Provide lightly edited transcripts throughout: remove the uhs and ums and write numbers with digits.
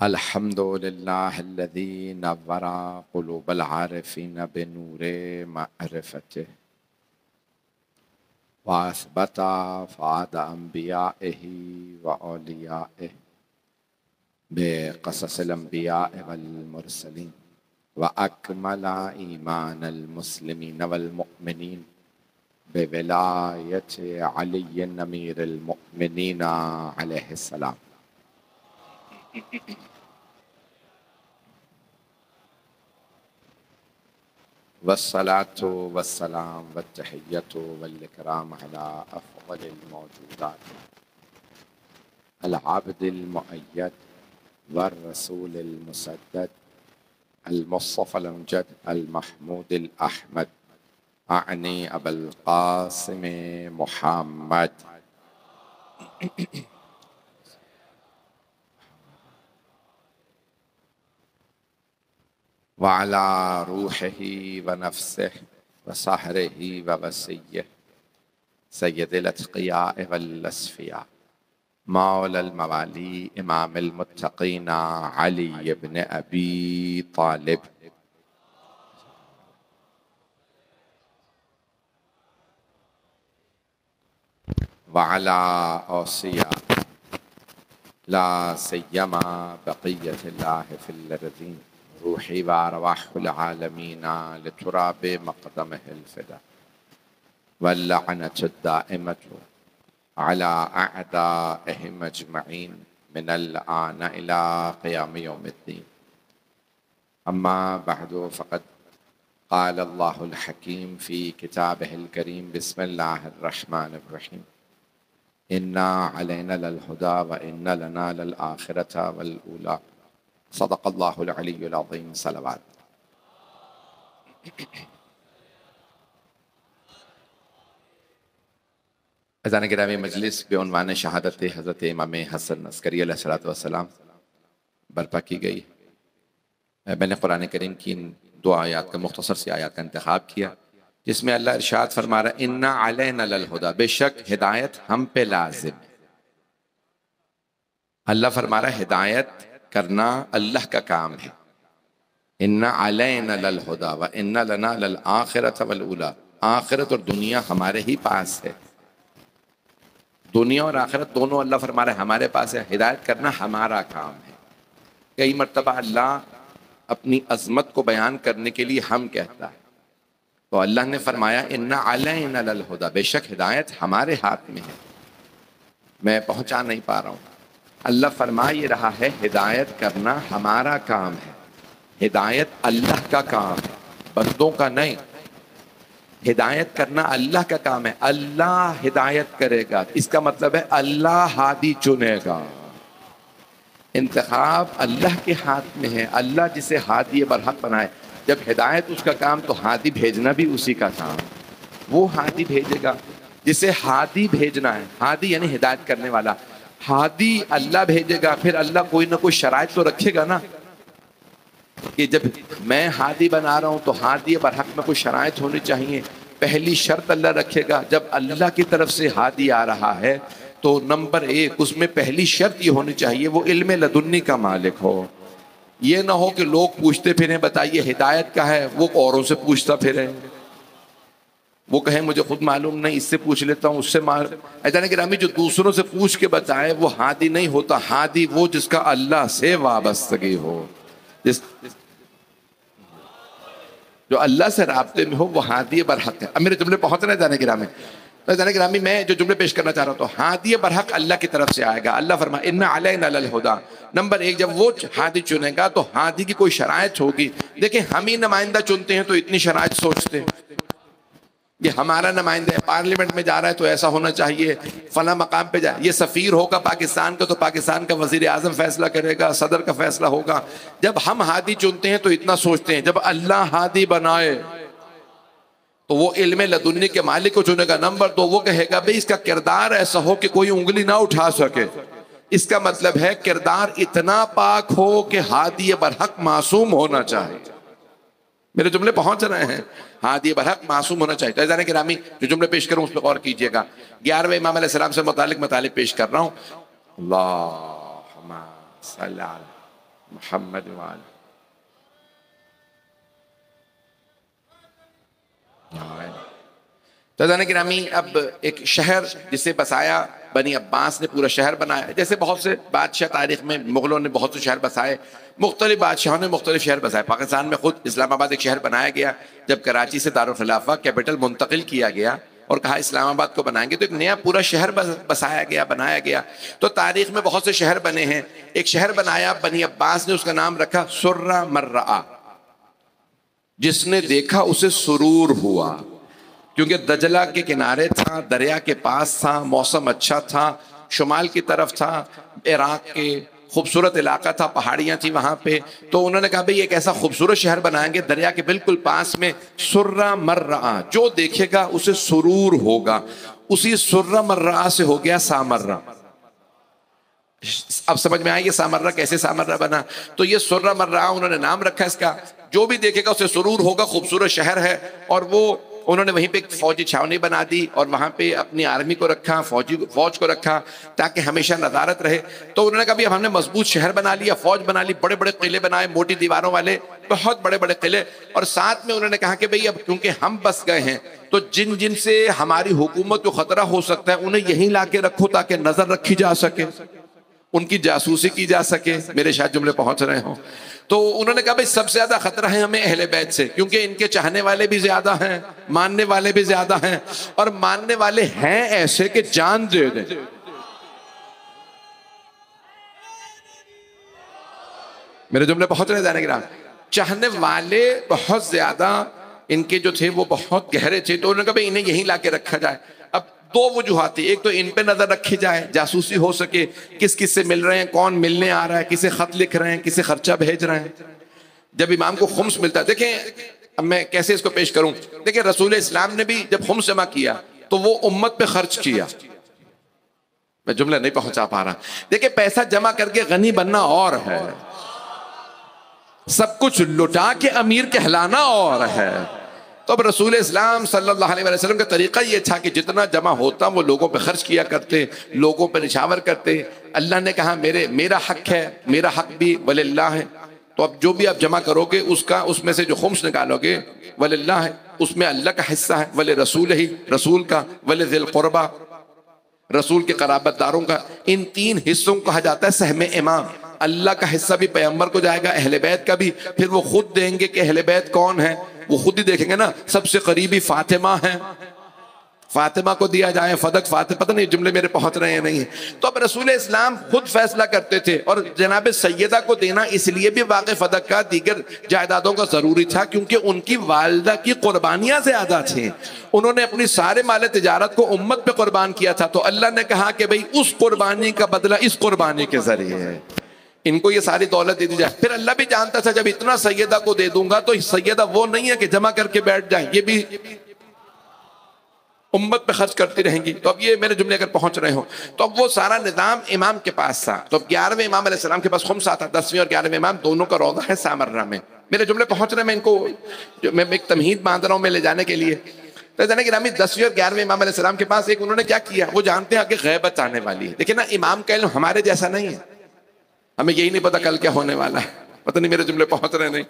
अल्हम्दुलिल्लाहिल्लज़ी नव्वरा क़ुलूबल आरिफ़ीन बिनूरे मअरिफ़तिह व असबता फ़आद अंबियाइही व औलियाइह बिक़ससिल अंबियाइ वल मुरसलीन व अकमला ईमानल मुस्लिमीन वल मुअमिनीन बिविलायति अली अमीरुल मुअमिनीन अलैहिस्सलाम। वस्सलातु वस्सलाम वत्तहिय्यतु वल-इकराम अला अफ़ज़लिल मौजूदात अल आबिदिल मुअय्यद वर रसूलिल मुसद्दद अल मुस्तफ़ल अमजद अल महमूदिल अहमद अअनी अबुल क़ासिम मुहम्मद व अला रूहिही व नफ्सिही व सहरिही व वसिय्यिही सय्यदिल अत्क़ियाए वल अस्फ़िया मौलल मवाली इमामिल मुत्तक़ीन अली इब्न अबी तालिब व अला औसिया ला सिय्यमा बक़िय्यतिल्लाहि फ़िल अर्ज़ीन रूही व अरवाहुल आलमीन लितुराबि मक़दमिहिल फ़िदा वल्लअनतु दाइमतु अला अअदाइहिम अजमईन मिनल आन इला क़ियाम यौमिद्दीन। अम्मा बअदु फ़क़द क़ाल अल्लाहुल हकीम फ़ी किताबिहिल करीम बिस्मिल्लाहिर रहमानिर रहीम इन्ना अलैना लल हुदा व इन्ना लना लल आखिरता वल ऊला सदक़ल्लाहुल अलियुल अज़ीम। सलवात। अज़ान गिरामी मजलिस बेउन्वान शहादत हज़रत इमाम हसन अस्करी अलैहिस्सलातु वस्सलाम बर्पा की गई। मैंने कुरान करीम की इन दो आयात का मुख्तसर सी आयात का इंतखाब किया जिसमें अल्लाह इरशाद फरमा रहा है इन्ना अलैना लल हुदा, बेशक हिदायत हम पे लाजिम है। अल्लाह फरमा रहा है हिदायत करना अल्लाह का काम है। इन्ना अलैना लल हुदा व इन्ना लना लल आखिरत वल ऊला, आखिरत और दुनिया हमारे ही पास है। दुनिया और आखिरत दोनों अल्लाह फरमा रहे हमारे पास है, हिदायत करना हमारा काम है। कई मर्तबा अल्लाह अपनी अजमत को बयान करने के लिए हम कहता है, तो अल्लाह ने फरमाया इन्ना अलैना लल हुदा, बेशक हिदायत हमारे हाथ में है। मैं पहुंचा नहीं पा रहा हूं। अल्लाह फरमा ये रहा है हिदायत करना हमारा काम है, हिदायत अल्लाह का काम है, बंदों का नहीं। हिदायत करना अल्लाह का काम है, अल्लाह हिदायत करेगा, इसका मतलब है अल्लाह हादी चुनेगा। इंतखाब अल्लाह के हाथ में है, अल्लाह जिसे हादी बरहक बनाए। जब हिदायत उसका काम तो हादी भेजना भी उसी का काम, वो हादी भेजेगा जिसे हादी भेजना है। हादी यानी हिदायत करने वाला, हादी अल्लाह भेजेगा। फिर अल्लाह कोई ना कोई शराइत तो रखेगा ना कि जब मैं हादी बना रहा हूं तो हादी बरहक में कोई शराइत होनी चाहिए। पहली शर्त अल्लाह रखेगा, जब अल्लाह की तरफ से हादी आ रहा है तो नंबर एक उसमें पहली शर्त ये होनी चाहिए वो इल्म लदुन्नी का मालिक हो। ये ना हो कि लोग पूछते फिरें बताइए हिदायत का है, वो औरों से पूछता फिरे, वो कहे मुझे खुद मालूम नहीं, इससे पूछ लेता हूँ, उससे ऐसा नहीं गिरामी जो दूसरों से पूछ के बताए वो हादी नहीं होता। हादी वो जिसका अल्लाह से वाबस्तगी हो, जो अल्लाह से राब्ते में हो, वो हादी बरहक है। अब मेरे जुमले पहुंच रहे जाने गिरामी, तो जाने गिरामी मैं जो जुमले पेश करना चाह रहा हूं, तो हादी बरहक अल्लाह की तरफ से आएगा। अल्लाह फरमा इन्ना अलैना लल हुदा, नंबर एक जब वो हादी चुनेगा तो हादी की कोई शराइत होगी। देखिए हम ही नुमाइंदा चुनते हैं तो इतनी शराइत सोचते हैं, ये हमारा नुमाइंदा है, पार्लियामेंट में जा रहा है तो ऐसा होना चाहिए, फला मकाम पे जाए, ये सफीर होगा पाकिस्तान का तो पाकिस्तान का वजीर आजम फैसला करेगा, सदर का फैसला होगा। जब हम हादी चुनते हैं तो इतना सोचते हैं, जब अल्लाह हादी बनाए तो वो इल्म लदुन्नी के मालिक को चुनेगा। नंबर दो वो कहेगा भाई इसका किरदार ऐसा हो कि कोई उंगली ना उठा सके। इसका मतलब है किरदार इतना पाक हो कि हादी बरहक मासूम होना चाहिए। मेरे जुमले पहुंच रहे हैं? हादी बरहक मासूम होना चाहिए। तो किरामी जो जुमले पेश करूं उस पर गौर कीजिएगा। 11वें इमाम अलैहिस्सलाम से मुतालिक मतलब पेश कर रहा हूं। अल्लाहुम्मा सल्ली अला मोहम्मद वाल। तो जाने गिरामी, अब एक शहर जिसे बसाया बनी अब्बास ने, पूरा शहर बनाया। जैसे बहुत से बादशाह तारीख में, मुगलों ने बहुत से शहर बसाए, मुख्तलिफ बादशाहों ने मुख्तलिफ शहर बसाए। पाकिस्तान में खुद इस्लामाबाद एक शहर बनाया गया, जब कराची से दारुल खिलाफा कैपिटल मुंतकिल किया गया और कहा इस्लामाबाद को बनाएंगे, तो एक नया पूरा शहर बसाया गया, बनाया गया। तो तारीख में बहुत से शहर बने हैं। एक शहर बनाया बनी अब्बास ने, उसका नाम रखा सुर्रा मर्रा, जिसने देखा उसे सुरूर हुआ, क्योंकि दजला के किनारे था, दरिया के पास था, मौसम अच्छा था, शुमाल की तरफ था, इराक के खूबसूरत इलाका था, पहाड़ियां थी वहां पे। तो उन्होंने कहा भाई एक ऐसा खूबसूरत शहर बनाएंगे दरिया के बिल्कुल पास में, सुर्रा मर्रा, जो देखेगा उसे सुरूर होगा। उसी सुर्रा मर्रा से हो गया सामर्रा। अब समझ में आया ये सामर्रा कैसे सामर्रा बना। तो ये सुर्रा मर्रा उन्होंने नाम रखा इसका, जो भी देखेगा उसे सुरूर होगा, खूबसूरत शहर है। और वो उन्होंने वहीं पे एक फौजी छावनी बना दी और वहां पे अपनी आर्मी को रखा, फौज को रखा, ताकि हमेशा नजारत रहे। तो उन्होंने कहा अब हमने मजबूत शहर बना लिया, फौज बना ली, बड़े बड़े किले बनाए, मोटी दीवारों वाले, बहुत बड़े बड़े किले। और साथ में उन्होंने कहा कि भाई अब क्योंकि हम बस गए हैं, तो जिन जिन से हमारी हुकूमत को खतरा हो सकता है उन्हें यहीं लाके रखो, ताकि नजर रखी जा सके, उनकी जासूसी की जा सके। मेरे शायद जुमले पहुंच रहे हो। तो उन्होंने कहा भाई सबसे ज्यादा खतरा है हमें अहले बैत से, क्योंकि इनके चाहने वाले भी ज्यादा हैं, मानने वाले भी ज्यादा हैं, और मानने वाले हैं ऐसे कि जान दे दें। मेरे जुमले पहुंच रहे जाने के, चाहने वाले बहुत ज्यादा इनके जो थे वो बहुत गहरे थे। तो उन्होंने कहा भाई इन्हें यहीं लाके रखा जाए। अब दो वजूहात थी, एक तो इन पे नजर रखी जाए, जासूसी हो सके, किस किस से मिल रहे हैं, कौन मिलने आ रहा है, किसे खत लिख रहे हैं, किसे खर्चा भेज रहे हैं। जब इमाम को खुम्स मिलता है, देखें अब मैं कैसे इसको पेश करूं। देखिए रसूल इस्लाम ने भी जब खुम्स जमा किया तो वो उम्मत पे खर्च किया। मैं जुमला नहीं पहुंचा पा रहा। देखिए पैसा जमा करके गनी बनना और है, सब कुछ लुटा के अमीर कहलाना और है। तो अब रसूल इस्लाम सल्लल्लाहु अलैहि वसल्लम का तरीका ये था कि जितना जमा होता वो लोगों पे खर्च किया करते, लोगों पे निछावर करते। अल्लाह ने कहा मेरा हक है, मेरा हक भी वलिल्लाह है। तो अब जो भी आप जमा करोगे उसका, उसमें से जो खुम्स निकालोगे वलिल्लाह है, उसमें अल्लाह का हिस्सा है, वले रसूल ही, रसूल का, वले ज़िल क़ुरबा, रसूल के क़राबतदारों का। इन तीन हिस्सों को कहा जाता है सहमे इमाम। अल्लाह का हिस्सा भी पैगंबर को जाएगा, अहले बैत का भी। फिर वो खुद देंगे कि अहले बैत कौन है, वो खुद ही देखेंगे ना। सबसे करीबी फातिमा है, फातिमा को दिया जाए फदक फातिमा। पता नहीं जुमले मेरे पहुंच रहे हैं नहीं है। तो अब रसूल इस्लाम खुद फैसला करते थे, और जनाब सैयदा को देना इसलिए भी वाक़े फदक का दीगर जायदादों का जरूरी था क्योंकि उनकी वालिदा की कुर्बानियां ज्यादा थी। उन्होंने अपनी सारे माल तिजारत को उम्मत पे कुर्बान किया था। तो अल्लाह ने कहा कि भाई उस कुर्बानी का बदला इस कुर्बानी के जरिए है, इनको ये सारी दौलत दे दी जाए। फिर अल्लाह भी जानता था जब इतना सैयदा को दे दूंगा तो सैयदा वो नहीं है कि जमा करके बैठ जाए, ये भी उम्मत पे खर्च करती रहेंगी। तो अब ये मेरे जुमले अगर पहुंच रहे हो, तो अब वो सारा निजाम इमाम के पास था। तो अब 11वें इमाम अलैहिस्सलाम के पास खुम्स आता, 10वें और 11वें इमाम दोनों का रौदा है सामर्रा में। मेरे जुमले पहुंच रहे हैं, मैं इनको मैं एक तमहीद बांध रहा हूं मैं ले जाने के लिए। तो जाने कि 10वें और 11वें इमाम अलैहिस्सलाम के पास एक उन्होंने क्या किया, वो जानते हैं आगे गैबत आने वाली है। देखिए ना, इमाम का इल्म हमारे जैसा नहीं है, हमें यही नहीं पता कल क्या होने वाला है। पता नहीं मेरे जुमले पहुंच रहे नहीं।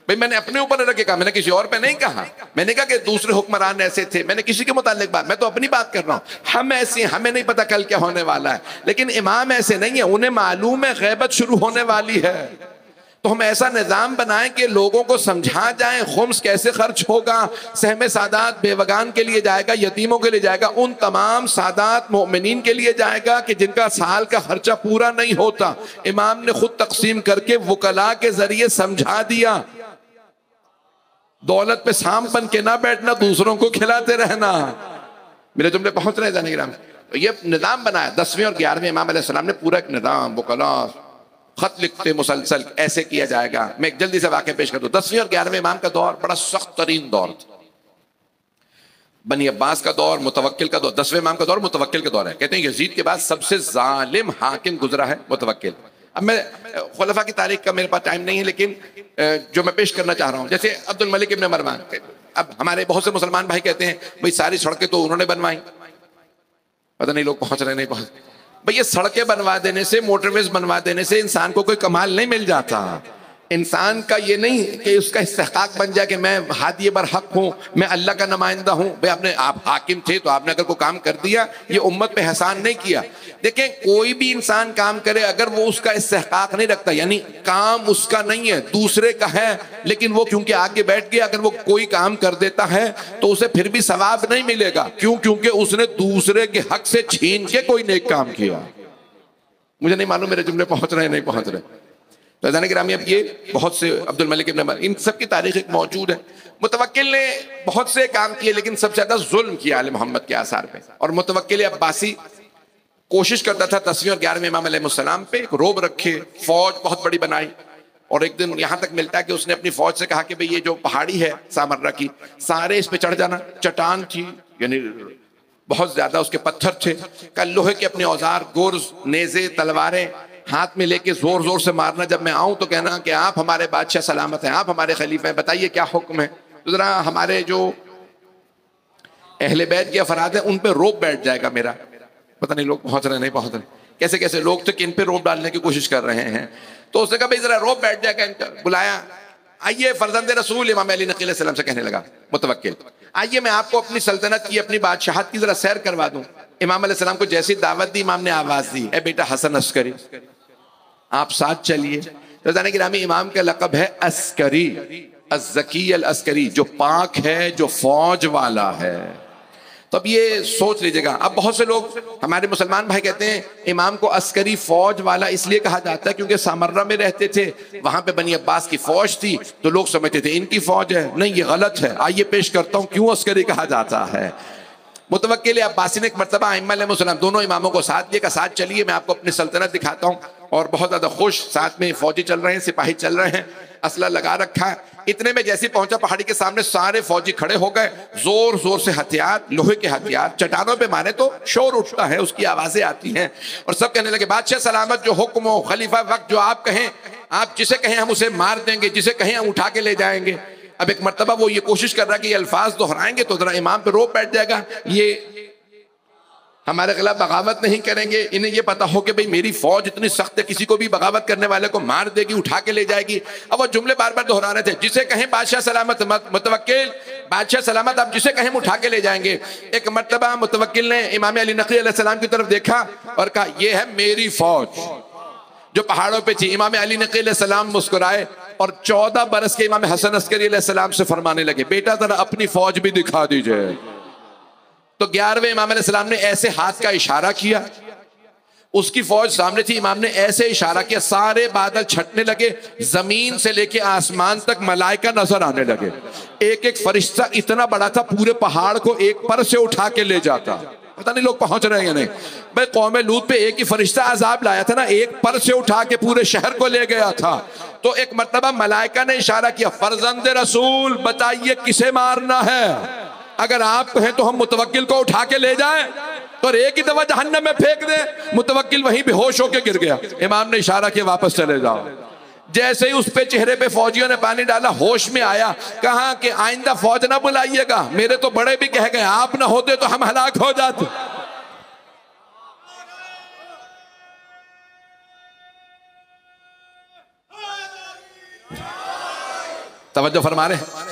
भाई मैंने अपने ऊपर रख के कहा, मैंने किसी और पे नहीं कहा। मैंने कहा कि दूसरे हुक्मरान ऐसे थे, मैंने किसी के मुतालिक बात, मैं तो अपनी बात कर रहा हूं। हम ऐसे हैं, हमें नहीं पता कल क्या होने वाला है, लेकिन इमाम ऐसे नहीं है, उन्हें मालूम है गैबत शुरू होने वाली है। तो हम ऐसा निजाम बनाएं कि लोगों को समझा जाए खुम्स कैसे खर्च होगा, सहमे सादात बेवगान के लिए जाएगा, यतीमों के लिए जाएगा, उन तमाम सादात मोमिनीन के लिए जाएगा कि जिनका साल का खर्चा पूरा नहीं होता। इमाम ने खुद तकसीम करके वकला के जरिए समझा दिया। दौलत पे साम बन के ना बैठना, दूसरों को खिलाते रहना। मेरे जुमले पहुंच रहे जाने ग्राम। तो ये निजाम बनाया 10वें और 11वें इमाम अलैहिस्सलाम ने, पूरा एक निजाम, वकला खत लिखते मुसलसल ऐसे किया जाएगा। मैं एक जल्दी से वाक़या पेश कर दूं। 10वें और 11वें इमाम का दौर बड़ा सख्त तरीन दौर था। बनी अब्बास का दौर, मुतवक्किल का दौर। 10वें इमाम का दौर मुतवक्किल का दौर है। कहते हैं यजीद के बाद सबसे जालिम हाकिम गुजरा है मुतवक्किल। अब मैं खुलफा की तारीख का मेरे पास टाइम नहीं है, लेकिन जो मैं पेश करना चाह रहा हूँ, जैसे अब्दुल मलिक इब्न मरवान। अब हमारे बहुत से मुसलमान भाई कहते हैं भाई सारी सड़कें तो उन्होंने बनवाई। पता नहीं लोग पहुंच रहे नहीं पहुंच। भाई ये सड़कें बनवा देने से, मोटरवेज बनवा देने से इंसान को कोई कमाल नहीं मिल जाता। इंसान का ये नहीं कि उसका इस्तेहकाक बन जाए कि मैं हादी बरहक हूँ, मैं अल्लाह का नुमाइंदा हूँ। भाई आपने, आप हाकिम थे तो आपने अगर कोई काम कर दिया, ये उम्मत पे एहसान नहीं किया। देखें, कोई भी इंसान काम करे अगर वो उसका इस्तेहकाक नहीं रखता, यानी काम उसका नहीं है दूसरे का है, लेकिन वो क्योंकि आगे बैठ गया, अगर वो कोई काम कर देता है तो उसे फिर भी सवाब नहीं मिलेगा। क्यों? क्योंकि उसने दूसरे के हक से छीन के कोई नेक काम किया। मुझे नहीं मालूम मेरे जुमले पहुंच रहे नहीं पहुंच रहे। तो जाने गिरामी, अब ये बहुत से अब्दुल मलिक इब्न इन सब की तारीख एक मौजूद है। मुतवक्किल ने बहुत से काम किए, लेकिन सबसे ज्यादा जुल्म किया आले मोहम्मद के आसार पे। और मुतवक्किल अब्बासी कोशिश करता था 10वीं और 11वीं इमाम अलैहिस्सलाम पे एक रोब रखे, फौज बहुत बड़ी बनाई। और एक दिन यहां तक मिलता है कि उसने अपनी फौज से कहा कि भाई ये जो पहाड़ी है सामर्रा की, सारे इस पे चढ़ जाना। चट्टान थी, यानी बहुत ज्यादा उसके पत्थर थे। कल लोहे के अपने औजार, गुर्ज, नेजे, तलवारें हाथ में लेके जोर जोर से मारना। जब मैं आऊं तो कहना कि आप हमारे बादशाह सलामत हैं, आप हमारे खलीफे हैं, बताइए क्या हुक्म है। तो जरा हमारे जो अहले बैत के अफराद हैं उन पे रोब बैठ जाएगा मेरा। पता नहीं लोग पहुंच रहे नहीं पहुंच रहे, कैसे कैसे लोग थे कि इन पे रोब डालने की कोशिश कर रहे हैं। तो उसने कहा भाई जरा रोब बैठ जाएगा इनका। बुलाया, आइए फर्जंद रसूल इमाम अली नक़ी अलैहिस्सलाम से कहने लगा मुतवक्किल, आइए मैं आपको अपनी सल्तनत की, अपनी बादशाहत की जरा सैर करवा दूं। इमाम अलैहिस्सलाम को जैसी दावत दी, इमाम ने आवाज दी, ए बेटा हसन अस्करी, आप साथ चलिए। तो जाने गिरामी, इमाम का लक़ब है अस्करी, अज़्ज़की अल अस्करी, जो पाक है, जो फौज वाला है। तो अब ये सोच लीजिएगा। अब बहुत से लोग हमारे मुसलमान भाई कहते हैं इमाम को अस्करी, फौज वाला इसलिए कहा जाता है क्योंकि सामर्रा में रहते थे, वहां पे बनी अब्बास की फौज थी, तो लोग समझते थे इनकी फौज है। नहीं, ये गलत है। आइए पेश करता हूं क्यों अस्करी कहा जाता है। मुतवक्किल अब्बासी ने एक मरतबा अइम्मा अलैहिस्सलाम दोनों इमामों को साथ लेकर, साथ चलिए मैं आपको अपनी सल्तनत दिखाता हूँ। और बहुत ज्यादा खुश, साथ में फौजी चल रहे हैं, सिपाही चल रहे हैं, असला लगा रखा है। इतने में जैसे पहुंचा पहाड़ी के सामने, सारे फौजी खड़े हो गए। जोर जोर से हथियार, लोहे के हथियार, चट्टानों पे मारे तो शोर उठता है, उसकी आवाजें आती हैं। और सब कहने लगे बादशाह सलामत, जो हुक्म हो, खलीफा वक्त जो आप कहें, आप जिसे कहें हम उसे मार देंगे, जिसे कहें हम उठा के ले जाएंगे। अब एक मरतबा वो ये कोशिश कर रहा है कि ये अल्फाज दोहराएंगे तो जरा इमाम पे रोब बैठ जाएगा, ये हमारे खिलाफ बगावत नहीं करेंगे। इन्हें ये पता हो कि भाई मेरी फौज इतनी सख्त है, किसी को भी बगावत करने वाले को मार देगी, उठा के ले जाएगी। अब वो जुमले बार बार दोहरा रहे थे, जिसे कहें बादशाह सलामत, मुतवक्किल बादशाह सलामत, आप जिसे कहें उठा के ले जाएंगे। एक मरतबा मुतवक्किल ने इमाम अली नक़ी अलैहिस्सलाम की तरफ देखा और कहा यह है मेरी फौज जो पहाड़ों पे थी। इमाम अली नक़ी अलैहिस्सलाम मुस्कुराए और 14 बरस के इमाम हसन अस्करी अलैहिस्सलाम से फरमाने लगे, बेटा जरा अपनी फौज भी दिखा दीजिए। तो 11वें इमाम अलैहिस्सलाम ने ऐसे हाथ का इशारा किया, उसकी फौज सामने थी, इमाम ने ऐसे इशारा किया, सारे बादल छटने लगे, जमीन से लेके आसमान तक मलाइका नजर आने लगे। एक एक फरिश्ता इतना बड़ा था, पूरे पहाड़ को एक पर से उठा के ले जाता। पता नहीं लोग पहुंच रहे हैं नहीं। भाई कौम लूत पे एक ही फरिश्ता अजाब लाया था ना, एक पर से उठा के पूरे शहर को ले गया था। तो एक मरतबा मलाइका ने इशारा किया, फर्जंद रसूल बताइए किसे मारना है। अगर आप कहें तो हम मुतवक्किल को उठा के ले जाएं और एक ही दफा जहन्नम में फेंक दें। मुतवक्किल वहीं बेहोश होकर गिर गया। इमाम ने इशारा किया वापस चले जाओ। जैसे ही उस पे चेहरे पे फौजियों ने पानी डाला, होश में आया, कहा कि आइंदा फौज ना बुलाइएगा, मेरे तो बड़े भी कह गए आप ना होते तो हम हलाक हो जाते। तवज्जो फरमा रहे हैं।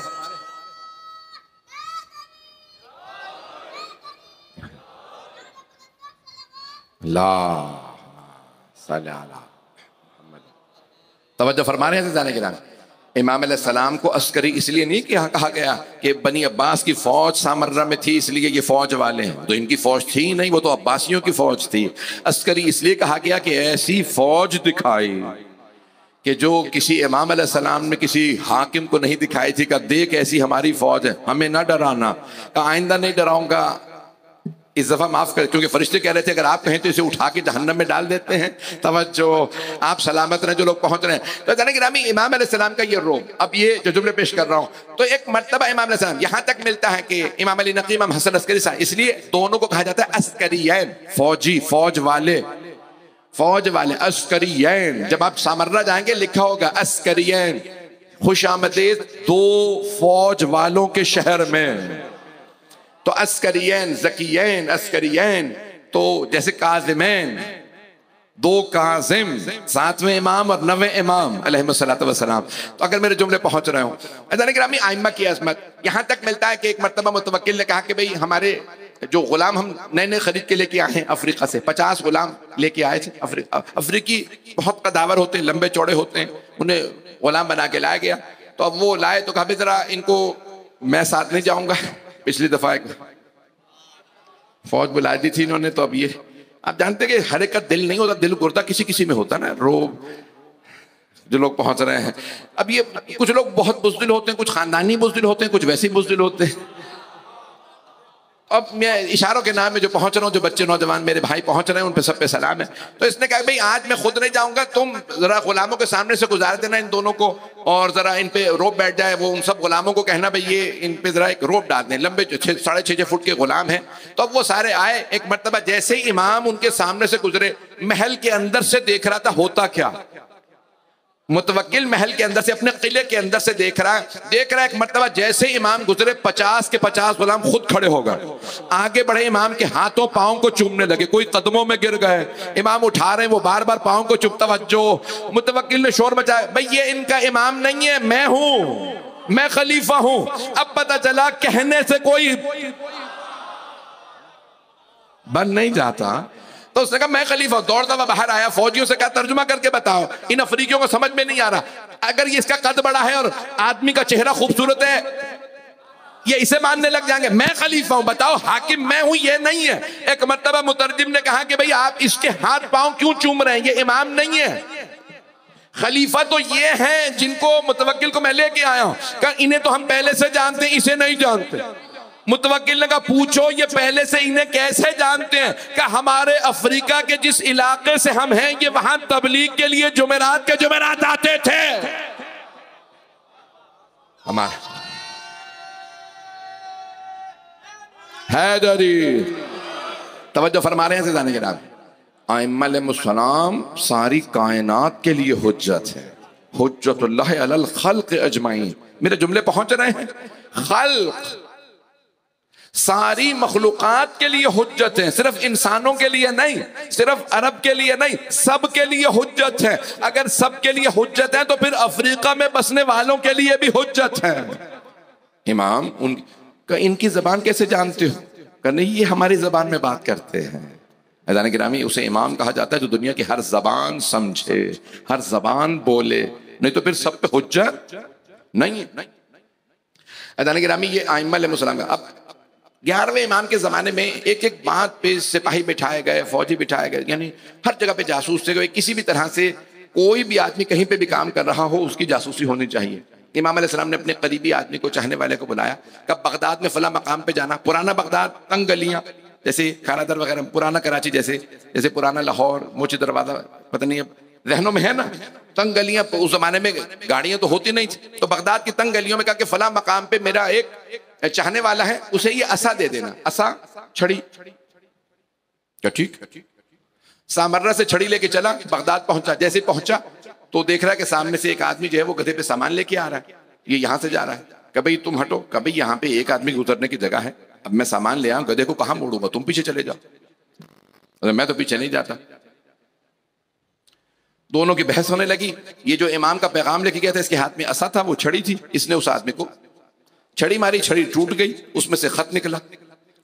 तवज्जो फरमा रहे हैं जाने के नाम। इमाम अलैहिस्सलाम को अस्करी इसलिए नहीं कहा गया कि बनी अब्बास की फौज सामर्रा में थी इसलिए ये फौज वाले हैं, तो इनकी फौज थी नहीं, वो तो अब्बासियों की फौज थी। अस्करी इसलिए कहा गया कि ऐसी फौज दिखाई कि जो किसी इमाम अलैहिस्सलाम ने किसी हाकिम को नहीं दिखाई थी। का देख ऐसी हमारी फौज है, हमें ना डराना। का आइंदा नहीं डराऊंगा, इस दफा माफ कर, क्योंकि फरिश्ते कह रहे थे अगर आप कहें तो इसे उठा के जहन्नम में डाल देते हैं। तवज्जो, आप सलामत रहे जो लोग पहुंच रहे हैं। तो जाने गिरामी, इमाम अलैहिस्सलाम का ये रोब, अब ये जो जुमले पेश कर रहा हूं, तो एक मर्तबा इमाम अलैहिस्सलाम यहां तक मिलता है कि इमाम अली नक़ी, इमाम हसन अस्करी साहब, इसलिए दोनों को कहा जाता है अस्करियैन, फौजी, फौज वाले, फौज वाले, अस्करियैन। जब आप सामर्रा जाएंगे लिखा होगा अस्करियैन, खुश आमदेद दो फौज वालों के शहर में। तो अस्करियैन, ज़कियैन, अस्करियैन, तो जैसे काज़िमैन, दो काजिम, 7वें इमाम और 9वें इमाम अलैहिस्सलातु वस्सलाम। तो अगर मेरे जुमले पहुंच रहे हो, अज़ान-ए-गिरामी आइम्मा की अज़मत यहां तक मिलता है कि एक मर्तबा मुतवक्किल ने कहा कि भाई हमारे जो गुलाम हम नए नए खरीद के लेके आए हैं अफ्रीका से, 50 गुलाम लेके आए थे। अफ्रीकी बहुत कदावर होते हैं, लंबे चौड़े होते हैं, उन्हें गुलाम बना के लाया गया। तो अब वो लाए तो कहा भाई जरा इनको, मैं साथ नहीं जाऊंगा, पिछली दफा एक फौज बुला दी थी इन्होंने, तो अब ये आप जानते कि हर एक का दिल नहीं होता, दिल गुर्दा किसी किसी में होता ना, रोब जो लोग पहुंच रहे हैं। अब ये कुछ लोग बहुत बुज़दिल होते हैं, कुछ खानदानी बुज़दिल होते हैं, कुछ वैसे ही बुज़दिल होते हैं। अब मैं इशारों के नाम में जो पहुंच रहा हूँ, जो बच्चे नौजवान मेरे भाई पहुंच रहे हैं, उन पे सब पे सलाम है। तो इसने कहा भाई आज मैं खुद नहीं जाऊंगा, तुम जरा गुलामों के सामने से गुजार देना इन दोनों को, और जरा इन पे रोप बैठ जाए। वो उन सब गुलामों को कहना भाई ये इन पे जरा एक रोप डाल दें, लंबे 6.5 फुट के गुलाम हैं। तो अब वो सारे आए, एक मर्तबा जैसे ही इमाम उनके सामने से गुजरे, महल के अंदर से देख रहा था होता क्या। मुतवक्किल महल के अंदर से, अपने किले के अंदर से देख रहा है एक मर्तबा जैसे इमाम गुजरे, 50 के 50 गुलाम खुद खड़े हो गए, आगे बढ़े, इमाम के हाथों पांव को चूमने लगे, कोई कदमों में गिर गए, इमाम उठा रहे हैं, वो बार बार पांव को चुप। तवज्जो, मुतवक्किल ने शोर मचाया, भाई ये इनका इमाम नहीं है, मैं हूं, मैं खलीफा हूं। अब पता चला कहने से कोई बन नहीं जाता। तो उसने कहा मैं खलीफा। दौड़ता हुआ बाहर आया, फौजियों से कहा तर्जुमा करके बताओ, इन अफ्रीकियों को समझ में नहीं आ रहा। अगर ये इसका कद बड़ा है और आदमी का चेहरा खूबसूरत है, ये इसे मानने लग जाएंगे। मैं खलीफा हूं, बताओ हाकिम मैं हूं, ये नहीं है। एक मर्तबा मुतरजिम ने कहा कि भाई आप इसके हाथ पांव क्यों चूम रहे हैं, ये इमाम नहीं है, खलीफा तो ये हैं जिनको मुतवक्किल को मैं लेके आया हूं। कहा इन्हें तो हम पहले से जानते हैं, इसे नहीं जानते। मुतवक्किल ने कहा पूछो ये पहले से इन्हें कैसे जानते हैं। कि हमारे अफ्रीका के जिस इलाके से हम हैं, ये वहां तबलीग के लिए जुमेरात के जुमेरात आते थे। हमारे हैदरी तवज्जो फरमा रहे हैं जाने के नाम। आइम्मा-ए-मुस्सलाम सारी कायनात के लिए हुज्जत है, हुज्जतुल्लाह अलल खल्क़ अजमाइन। मेरे जुमले पहुंच रहे हैं। खल्क़ सारी मखलूकात के लिए हुज्जत है, सिर्फ इंसानों के लिए नहीं, सिर्फ अरब के लिए नहीं, सब के लिए हुज्जत है। अगर सब के लिए हुज्जत है तो फिर अफ्रीका में बसने वालों के लिए भी हुज्जत है। इमाम इनकी जबान कैसे जानते हो? नहीं ये हमारी जबान में बात करते हैं। अज़ान-ए-गिरामी उसे इमाम कहा जाता है जो दुनिया की हर जबान समझे, हर जबान बोले, नहीं तो फिर सब पे हुज्जत नहीं है। अज़ान-ए-गिरामी ये आइम्मा-ए-मुस्सलाम का। अब 11वें इमाम के ज़माने में एक एक बात पे सिपाही बिठाए गए, फौजी बिठाए गए, यानी हर जगह पे जासूस थे। किसी भी तरह से कोई भी आदमी कहीं पे भी काम कर रहा हो उसकी जासूसी होनी चाहिए। इमाम अलैहिस्सलाम ने अपने करीबी आदमी को, चाहने वाले को बुलाया, कब बगदाद में फला मकाम पे जाना, पुराना बगदाद, तंग गलियां जैसे खानादर वगैरह, पुराना कराची जैसे पुराना लाहौर, मोची दरवाजा, पता नहीं अब जहनों में है ना, तंग गलियां। उस जमाने में गाड़ियां तो होती नहीं थी, तो बगदाद की तंग गलियों में कहा कि फला मकाम पे मेरा एक चाहने वाला है, उसे ये असा दे देना, असा छड़ी। क्या ठीक? सामर्रा से छड़ी लेके चला, बगदाद पहुंचा। जैसे पहुंचा तो देख रहा है कि सामने से एक आदमी जो है वो गधे पे सामान लेके आ रहा है, ये यहां से जा रहा है। कभी तुम हटो, कभी यहाँ पे एक आदमी गुजरने की जगह है, अब मैं सामान ले आऊं, गधे को कहां मोड़ूंगा, तुम पीछे चले जाओ। अरे मैं तो पीछे नहीं जाता। दोनों की बहस होने लगी। ये जो इमाम का पैगाम लेके गया था, इसके हाथ में असा था, वो छड़ी थी। इसने उस आदमी को छड़ी मारी, छड़ी टूट गई, उसमें से खत निकला।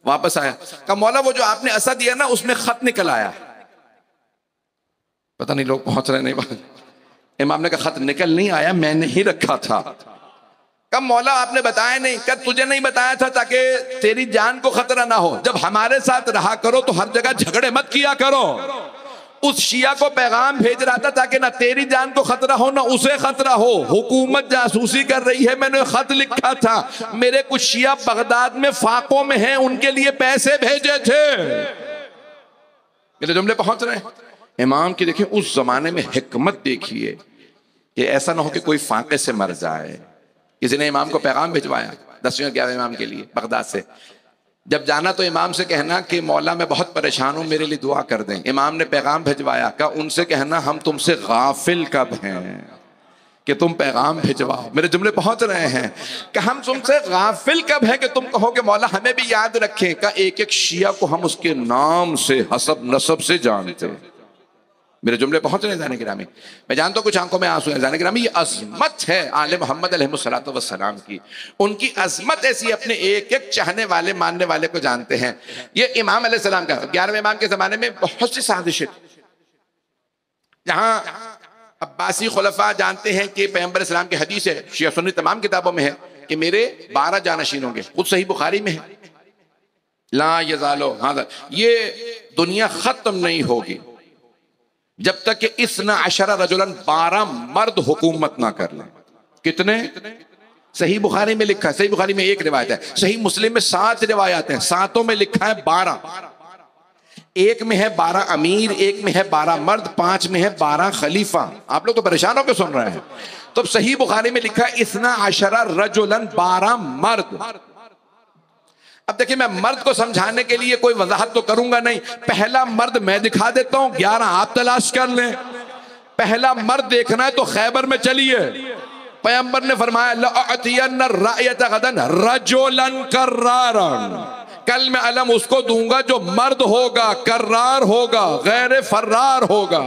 वापस आया, कहा मौला वो जो आपने असा दिया ना उसमें खत निकल आया। पता नहीं लोग पहुंच रहे नहीं। इमाम ने कहा खत निकल नहीं आया, मैंने ही रखा था। कब मौला आपने बताया नहीं? क्या तुझे नहीं बताया था ताकि तेरी जान को खतरा ना हो? जब हमारे साथ रहा करो तो हर जगह झगड़े मत किया करो। उस शिया को पैगाम भेज रहा था ताकि ना तेरी जान को खतरा हो ना उसे खतरा हो। हुकूमत जासूसी कर रही है, मैंने खत लिखा था, मेरे कुछ शिया बगदाद में फाकों में हैं, उनके लिए पैसे भेजे थे। मेरे जुमले पहुंच रहे हैं। इमाम की देखिए उस जमाने में हिकमत देखिए कि ऐसा ना हो कि कोई फाके से मर जाए। किसी ने इमाम को पैगाम भिजवाया 10वें और 11वें इमाम के लिए बगदाद से। जब जाना तो इमाम से कहना कि मौला मैं बहुत परेशान हूं, मेरे लिए दुआ कर दें। इमाम ने पैगाम भिजवाया, कहा उनसे कहना हम तुमसे गाफिल कब हैं कि तुम पैगाम भिजवाओ। मेरे जुमले पहुंच रहे हैं कि हम तुमसे गाफिल कब है कि तुम कहो कि मौला हमें भी याद रखें। का एक एक शिया को हम उसके नाम से, हसब नसब से जानते। मेरे जुमले पहुंच रहे हैं जाने गिरामी। मैं जानता हूं कुछ आंखों में आंसू है जाने गिरामी। ये अजमत है आले मोहम्मद अलैहिस्सलातु वस्सलाम की। उनकी अजमत ऐसी, अपने एक एक चाहने वाले मानने वाले को जानते हैं। ये इमाम अलैहिस्सलाम का 11वें इमाम के जमाने में बहुत सी साजिशें, जहां अब्बासी खुलफा जानते हैं कि पैगंबर इस्लाम की हदीस है, शिया सुन्नी तमाम किताबों में है कि मेरे 12 जानशीन होंगे। खुद सही बुखारी में है, ला यज़ालो हाज़ा, ये दुनिया खत्म नहीं होगी जब तक कि इस्ना अशरा रजुलन 12 मर्द हुकूमत ना कर लें। कितने? सही बुखारी में लिखा है, सही बुखारी में एक रिवायत है, सही मुस्लिम में 7 रिवायत है, 7 में लिखा है 12। एक में है 12 अमीर, एक में है 12 मर्द, 5 में है 12 खलीफा। आप लोग तो परेशान होकर सुन रहे हैं। तो सही बुखारी में लिखा है इस्ना अशरा रजुलन, 12 मर्द। अब देखिए, मैं मर्द को समझाने के लिए कोई वजाहत तो करूंगा नहीं। पहला मर्द मैं दिखा देता हूं, 11 आप तलाश कर लें। पहला मर्द देखना है तो खैबर में चलिए। पैगंबर ने फरमाया लअतियन्न रायत गदन रजुलन कर्रारन, कल मैं अलम उसको दूंगा जो मर्द होगा, कर्रार होगा, गैर फर्रार होगा।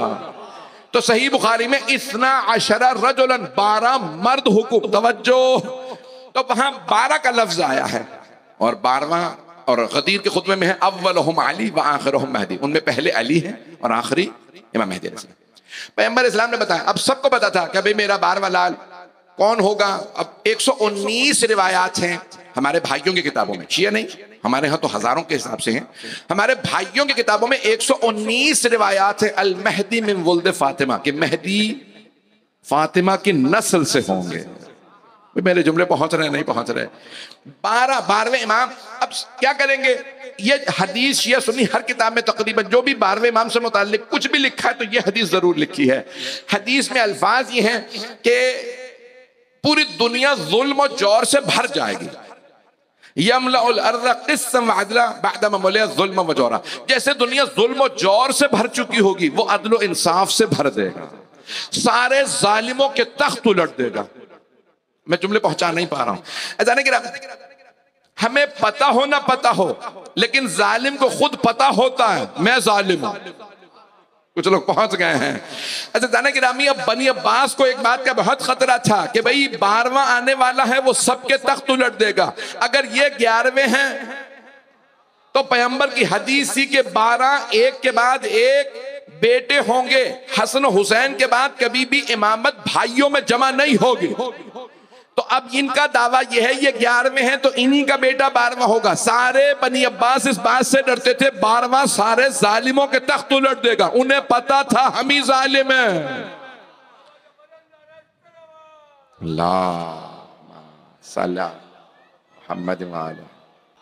तो सही बुखारी में इस्ना अशरा रजुलन, 12 मर्द हुकुम। तवज्जो, तो वहां 12 का लफ्ज आया है और 12वां, और गदीर के खुतबे में है अव्वलहुम अली व आखिरुहुम महदी, उनमें पहले अली है और आखिरी इमाम मेहदी अलैहिस्सलाम। पैगंबर इस्लाम ने बताया, अब सबको पता था कि भाई मेरा 12वां लाल कौन होगा। अब 119 रिवायात हैं हमारे भाइयों की किताबों में, शिया नहीं, हमारे यहाँ तो हजारों के हिसाब से हैं। हमारे भाइयों की किताबों में 119 रिवायात है अल महदी मिन वुल्द फातिमा, कि मेहदी फातिमा की नस्ल से होंगे। मेरे जुमले पहुंच रहे हैं नहीं पहुंच रहे? 12वें इमाम। अब क्या करेंगे? ये हदीस शिया सुन्नी हर किताब में तकरीबन जो भी 12वें इमाम से मुताल्लिक कुछ भी लिखा है तो ये हदीस जरूर लिखी है। हदीस में अल्फाज ये हैं कि पूरी दुनिया जुल्म और जौर से भर जाएगी। यमलउल अर्ज़ क़िस्तन व अदला बअदमा मुलिअ ज़ुल्म व जौरा, जैसे दुनिया जुल्म और जौर से भर चुकी होगी वो अदल व इंसाफ से भर देगा, सारे जालिमों के तख्त उलट देगा। मैं जुमले पहुंचा नहीं पा रहा हूं। जाने कि हमें पता हो ना पता हो, लेकिन जालिम को खुद पता होता है मैं जालिम हूं। कुछ लोग पहुंच गए हैं। अच्छा जाने की रामी, अब बनी अब्बास को एक बात का बहुत खतरा था कि भाई 12वां आने वाला है, वो सबके तख्त उलट देगा। अगर ये 11वें हैं तो पैगंबर की हदीस के 12 एक के बाद एक बेटे होंगे। हसन हुसैन के बाद कभी भी इमामत भाइयों में जमा नहीं होगी। तो अब इनका दावा यह है ये 11वें हैं तो इन्हीं का बेटा 12वां होगा। सारे बनी अब्बास इस बात से डरते थे 12वां सारे जालिमों के तख्त उलट देगा। उन्हें पता था हम ही जालिम हैं।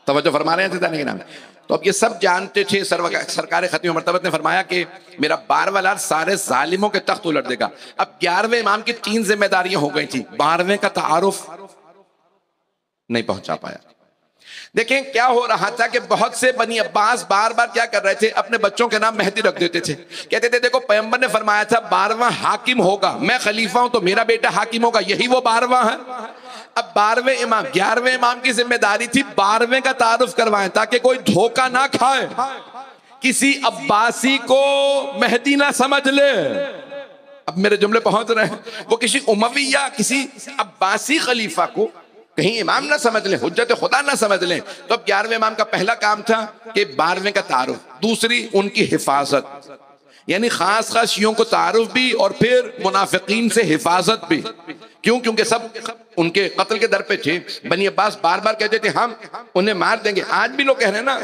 तवज्जो फरमा रहे हैं। तो अब ये सब जानते थे। सरकार खतीब मरतबत ने फरमाया कि मेरा 12वां लाल सारे जालिमों के तख्त उलट देगा। अब 11वें इमाम की 3 जिम्मेदारियां हो गई थी। 12वें का तारुफ नहीं पहुंचा पाया। देखें क्या हो रहा था कि बहुत से बनी अब्बास बार बार क्या कर रहे थे, अपने बच्चों के नाम मेहदी रख देते थे। कहते थे देखो पैगंबर ने फरमाया था 12वां हाकिम होगा, मैं खलीफा हूं तो मेरा बेटा हाकिम होगा, यही वो 12वां है। अब 12वें इमाम 11वें इमाम की जिम्मेदारी थी 12वें का तारुफ करवाएं ताकि कोई धोखा ना खाए, किसी अब्बासी को मेहदी ना समझ ले। अब मेरे जुमले पहुंच रहे हैं। वो किसी उमवी या किसी अब्बासी खलीफा को कहीं इमाम ना समझ लें, हुज्जत खुदा ना समझ लें। तो अब 11वें इमाम का पहला काम था कि 12वें का तारुफ, दूसरी उनकी हिफाजत, यानी खास खास शियों को तारुफ भी और फिर मुनाफिकीन से हिफाजत भी। क्यों? क्योंकि सब उनके कत्ल के दर पे थे। बनी अब्बास बार बार कहते थे हम उन्हें मार देंगे। आज भी लोग कह रहे हैं ना,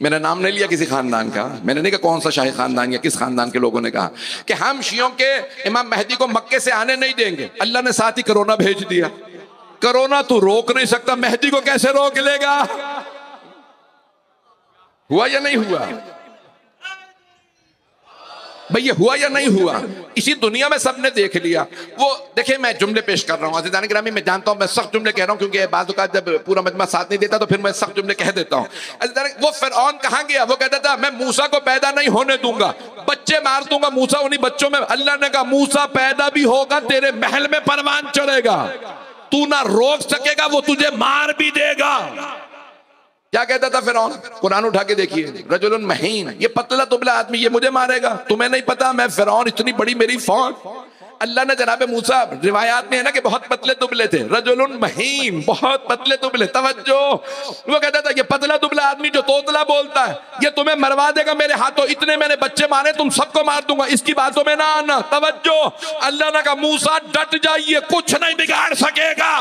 मेरा नाम नहीं लिया किसी खानदान का, मैंने नहीं कहा कौन सा शाही खानदान या किस खानदान के लोगों ने कहा कि हम शियों के इमाम मेहदी को मक्के से आने नहीं देंगे। अल्लाह ने साथ ही कोरोना भेज दिया। कोरोना तू रोक नहीं सकता, मेहदी को कैसे रोक लेगा? हुआ या नहीं हुआ भाई? ये हुआ या नहीं हुआ? इसी दुनिया में सबने देख लिया। वो देखिए मैं जुमले पेश कर रहा हूँ अज़ीज़ान गिरामी, मैं जानता हूँ मैं सख्त जुमले कह रहा हूँ क्योंकि बाज़ औक़ात जब पूरा मजमा साथ नहीं देता तो फिर मैं सख्त जुमले कह देता हूँ। वो फ़िरऔन कहाँ गया? वो कहता था मैं मूसा को पैदा नहीं होने दूंगा, बच्चे मार दूंगा मूसा उन्हीं बच्चों में। अल्लाह ने कहा मूसा पैदा भी होगा, तेरे महल में परवान चढ़ेगा, तू ना रोक सकेगा, वो तुझे मार भी देगा। क्या कहता था फिरौन? कुरान उठा के देखिए, रजुलुन महीन, ये पतला दुबला आदमी, ये मुझे मारेगा, तुम्हें नहीं पता मैं फिरौन, इतनी बड़ी मेरी फौज। अल्लाह ने जनाब मूसा, रिवायात में है ना कि बहुत पतले दुबले थे, रजुलुन महीन, बहुत पतले दुबले, तवज्जो। वो कहता था ये पतला दुबला आदमी जो तोतला बोलता है, ये तुम्हें मरवा देगा मेरे हाथों, इतने मैंने बच्चे मारे, तुम सबको मार दूंगा, इसकी बातों में ना आना। तवज्जो, अल्लाह ने कहा मूसा डट जाइए, कुछ नहीं बिगाड़ सकेगा।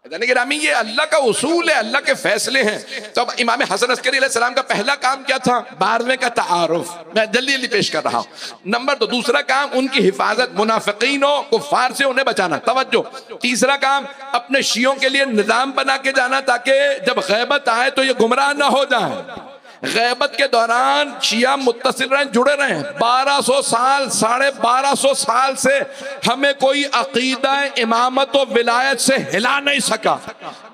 गिरामी, ये अल्लाह का उसूल है, अल्लाह के फैसले हैं। तो इमाम हसन अस्करी अलैहिस्सलाम का पहला काम क्या था? 12वें का तारुफ। मैं जल्दी जल्दी पेश कर रहा हूं। नंबर 2, दूसरा काम उनकी हिफाजत, मुनाफिकीनों कुफ्फार से उन्हें बचाना, तवज्जो। तीसरा काम अपने शियों के लिए निजाम बना के जाना, ताकि जब गैबत आए तो ये गुमराह ना हो जाए। गैबत के दौरान शिया मुत्तसिल रहें, जुड़े रहें। 1200 साल, 1250 साल से हमें कोई अकीदा इमामत और विलायत से हिला नहीं सका।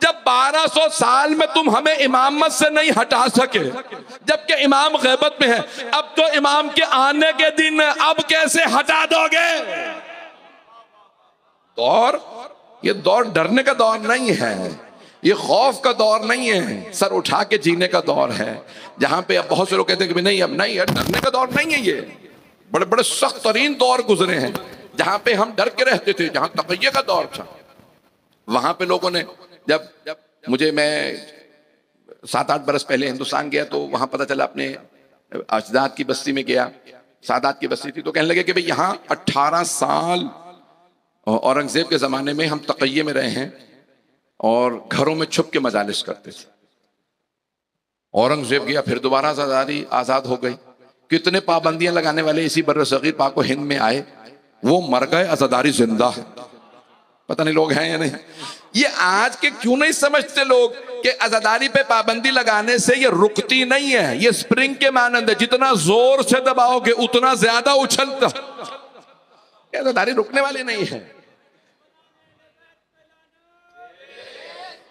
जब 1200 साल में तुम हमें इमामत से नहीं हटा सके, जबकि इमाम गैबत में है, अब तो इमाम के आने के दिन है, अब कैसे हटा दोगे? दौर, ये दौर डरने का दौर नहीं है, ये खौफ का दौर नहीं है, सर उठा के जीने का दौर है। जहां पे अब बहुत से लोग कहते हैं कि नहीं, अब नहीं है, डरने का दौर नहीं है। ये बड़े बड़े सख्त तरीन दौर गुजरे हैं, जहां पे हम डर के रहते थे, जहां तक़िया का दौर था। वहां पे लोगों ने, जब मैं 7-8 बरस पहले हिंदुस्तान गया, तो वहां पता चला, अपने अजदाद की बस्ती में गया, सादात की बस्ती थी, तो कहने लगे कि भाई यहाँ 18 साल औरंगजेब के जमाने में हम तक़िये में रहे हैं और घरों में छुप के मजालिस करते थे। औरंगजेब गया, फिर दोबारा आजादी आजाद हो गई। कितने पाबंदियां लगाने वाले इसी बर्र सगीर पाक व हिंद में आए, वो मर गए, आजादारी जिंदा है। पता नहीं लोग हैं या नहीं। ये आज के क्यों नहीं समझते लोग कि आजादारी पे पाबंदी लगाने से ये रुकती नहीं है, ये स्प्रिंग के मानंद है, जितना जोर से दबाओगे उतना ज्यादा उछलता। आजादारी रुकने वाली नहीं है।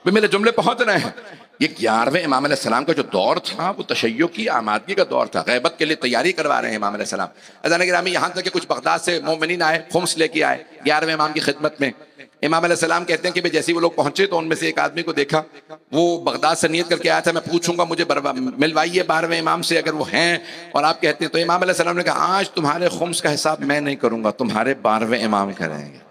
मेरे जुमले पहुंच रहे हैं। ये 11वें इमाम अलैहिस्सलाम का जो दौर था, वो तशय्युक की आमादगी का दौर था। गैबत के लिए तैयारी करवा रहे हैं इमाम अलैहिस्सलाम। अज़ान गिरामी, यहाँ तक कि कुछ बगदाद से मोमिनीन आए, खुम्स लेके आए 11वें इमाम की खिदमत में। इमाम अलैहिस्सलाम कहते हैं कि जैसे वो लोग पहुंचे तो उनमें से एक आदमी को देखा, वो बगदाद से नियत करके आया था, मैं पूछूंगा, मुझे मिलवाइए 12वें इमाम से अगर वो हैं और आप कहते हैं। तो इमाम अलैहिस्सलाम ने कहा, आज तुम्हारे खुम्स का हिसाब मैं नहीं करूंगा, तुम्हारे 12वें इमाम करेंगे।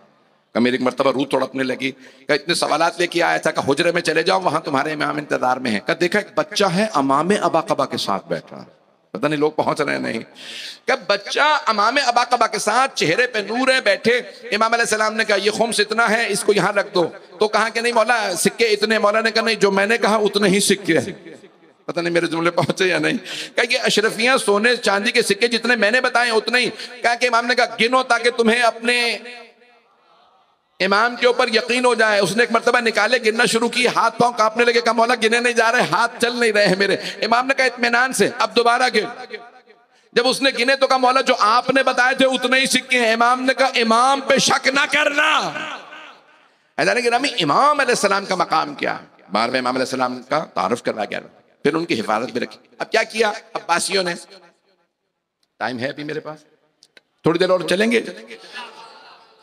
मेरी एक मरतबा रूह तड़पने लगी, क्या इतने सवालात लेके आया था, कि हुजरे में चले जाओ, वहां तुम्हारे इमाम इंतजार में है। क्या देखा एक बच्चा है अमाम अबा कबा के साथ बैठा, पता नहीं लोग पहुंच रहे नहीं। क्या बच्चा अमाम अबा कबा के साथ, चेहरे पे नूर है, बैठे। इमाम अलैहिस्सलाम ने कहा ये खुम्स इतना है, इसको यहाँ रख दो। तो कहा कि नहीं मौला, सिक्के इतने। मौला ने कहा नहीं, जो मैंने कहा उतने ही सिक्के हैं। पता नहीं मेरे जुमले पहुंचे या नहीं। क्या ये अशरफियां सोने चांदी के सिक्के जितने मैंने बताए उतने ही। क्या कि इमाम ने कहा गिनो, ताकि तुम्हें अपने इमाम के ऊपर यकीन हो जाए। उसने एक मरतबा निकाले, गिनना शुरू की, हाथ पांव कांपने लगे। कहा मौला गिने नहीं जा रहे, हाथ चल नहीं रहे हैं मेरे। इमाम ने कहा इत्मीनान से, अब दोबारा गिन। जब उसने गिने तो कहा मौला जो आपने बताए थे उतने ही सिक्के हैं। इमाम ने कहा इमाम पे शक ना करना। इमाम अलैहिस्सलाम का मकाम क्या, 12वें इमाम अलैहिस्सलाम का तारुफ करवा गया, फिर उनकी हिफाजत भी रखी। अब क्या किया अब्बासियों ने, टाइम है अभी मेरे पास, थोड़ी देर और चलेंगे।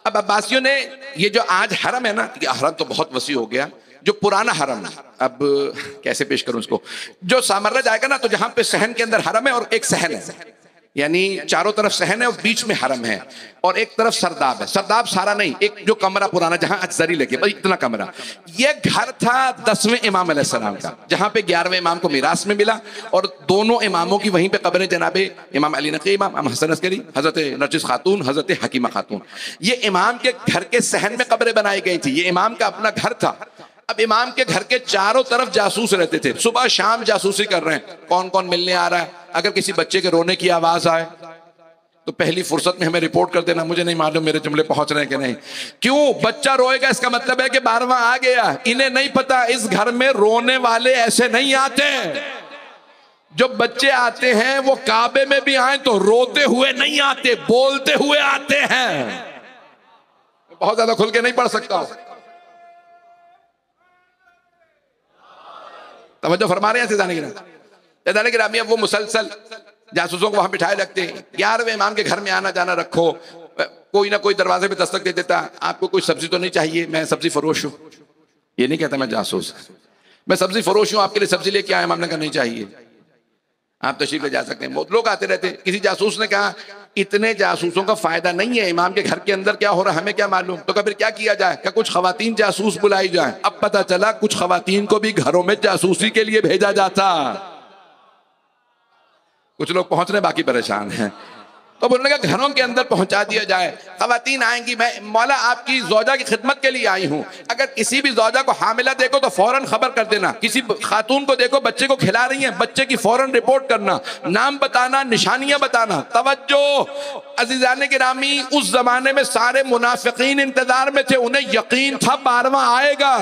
अब अब्बासियों ने ये जो आज हरम है ना, हरम तो बहुत वसी हो गया, जो पुराना हरम, अब कैसे पेश करूं उसको, जो सामर्रा जाएगा ना, तो जहां पे सहन के अंदर हरम है और एक सहन है, यानी चारों तरफ सहन है और बीच में हरम है, और एक तरफ सरदाब है। सरदाब सारा नहीं, एक जो कमरा पुराना जहां अजरी लेके, बस इतना कमरा। ये घर था 10वें इमाम अलैहिस्सलाम का, जहां पे 11वें इमाम को मिरास में मिला, और दोनों इमामों की वहीं पे कब्रें, जनाबे इमाम अली नकी, इमाम हसन अस्करी, हजरत नरजिस खातून, हजरत हकीमा खातून, ये इमाम के घर के सहन में कब्रें बनाई गई थी। ये इमाम का अपना घर था। अब इमाम के घर के चारों तरफ जासूस रहते थे, सुबह शाम जासूसी कर रहे हैं, कौन कौन मिलने आ रहा है। अगर किसी बच्चे के रोने की आवाज आए तो पहली फुर्सत में हमें रिपोर्ट कर देना। मुझे नहीं मालूम मेरे जुमले पहुंच रहे हैं कि नहीं। क्यों बच्चा रोएगा, इसका मतलब है कि 12वां आ गया। इन्हें नहीं पता इस घर में रोने वाले ऐसे नहीं आते। जो बच्चे आते हैं वो काबे में भी आए तो रोते हुए नहीं आते, बोलते हुए आते हैं। बहुत ज्यादा खुल के नहीं पढ़ सकता हूं, तवज्जो फरमा रहे हैं। गिरामी, अब वो मुसलसल जासूसों को वहां बिठाए रखते हैं। 11वें इमाम के घर में आना जाना रखो, कोई ना कोई दरवाजे पे दस्तक दे देता, आपको कोई सब्जी तो नहीं चाहिए, मैं सब्जी फरोश हूं। ये नहीं कहता मैं जासूस। मैं सब्जी फरोश हूं, आपके लिए सब्जी लेके आया। इमाम ने कहा नहीं चाहिए, आप तशरीफ ले जा सकते हैं। बहुत लोग आते रहते। किसी जासूस ने कहा इतने जासूसों का फायदा नहीं है, इमाम के घर के अंदर क्या हो रहा है हमें क्या मालूम। तो कहा फिर क्या किया जाए? क्या कुछ खवातीन जासूस बुलाई जाए। अब पता चला कुछ खवातीन को भी घरों में जासूसी के लिए भेजा जाता। कुछ लोग पहुंच रहे, बाकी परेशान हैं। तो उन्होंने कहा घरों के अंदर पहुंचा दिया जाए। खवातीन आएंगी, मैं मौला आपकी ज़ौजा की खिदमत के लिए आई हूं, अगर किसी भी ज़ौजा को हामिला देखो तो फौरन खबर कर देना। किसी खातून को देखो बच्चे को खिला रही है, बच्चे की फौरन रिपोर्ट करना, नाम बताना, निशानियां बताना। तवज्जो अज़ीज़ाने गिरामी, उस जमाने में सारे मुनाफिकीन इंतजार में थे, उन्हें यकीन था 12वां आएगा।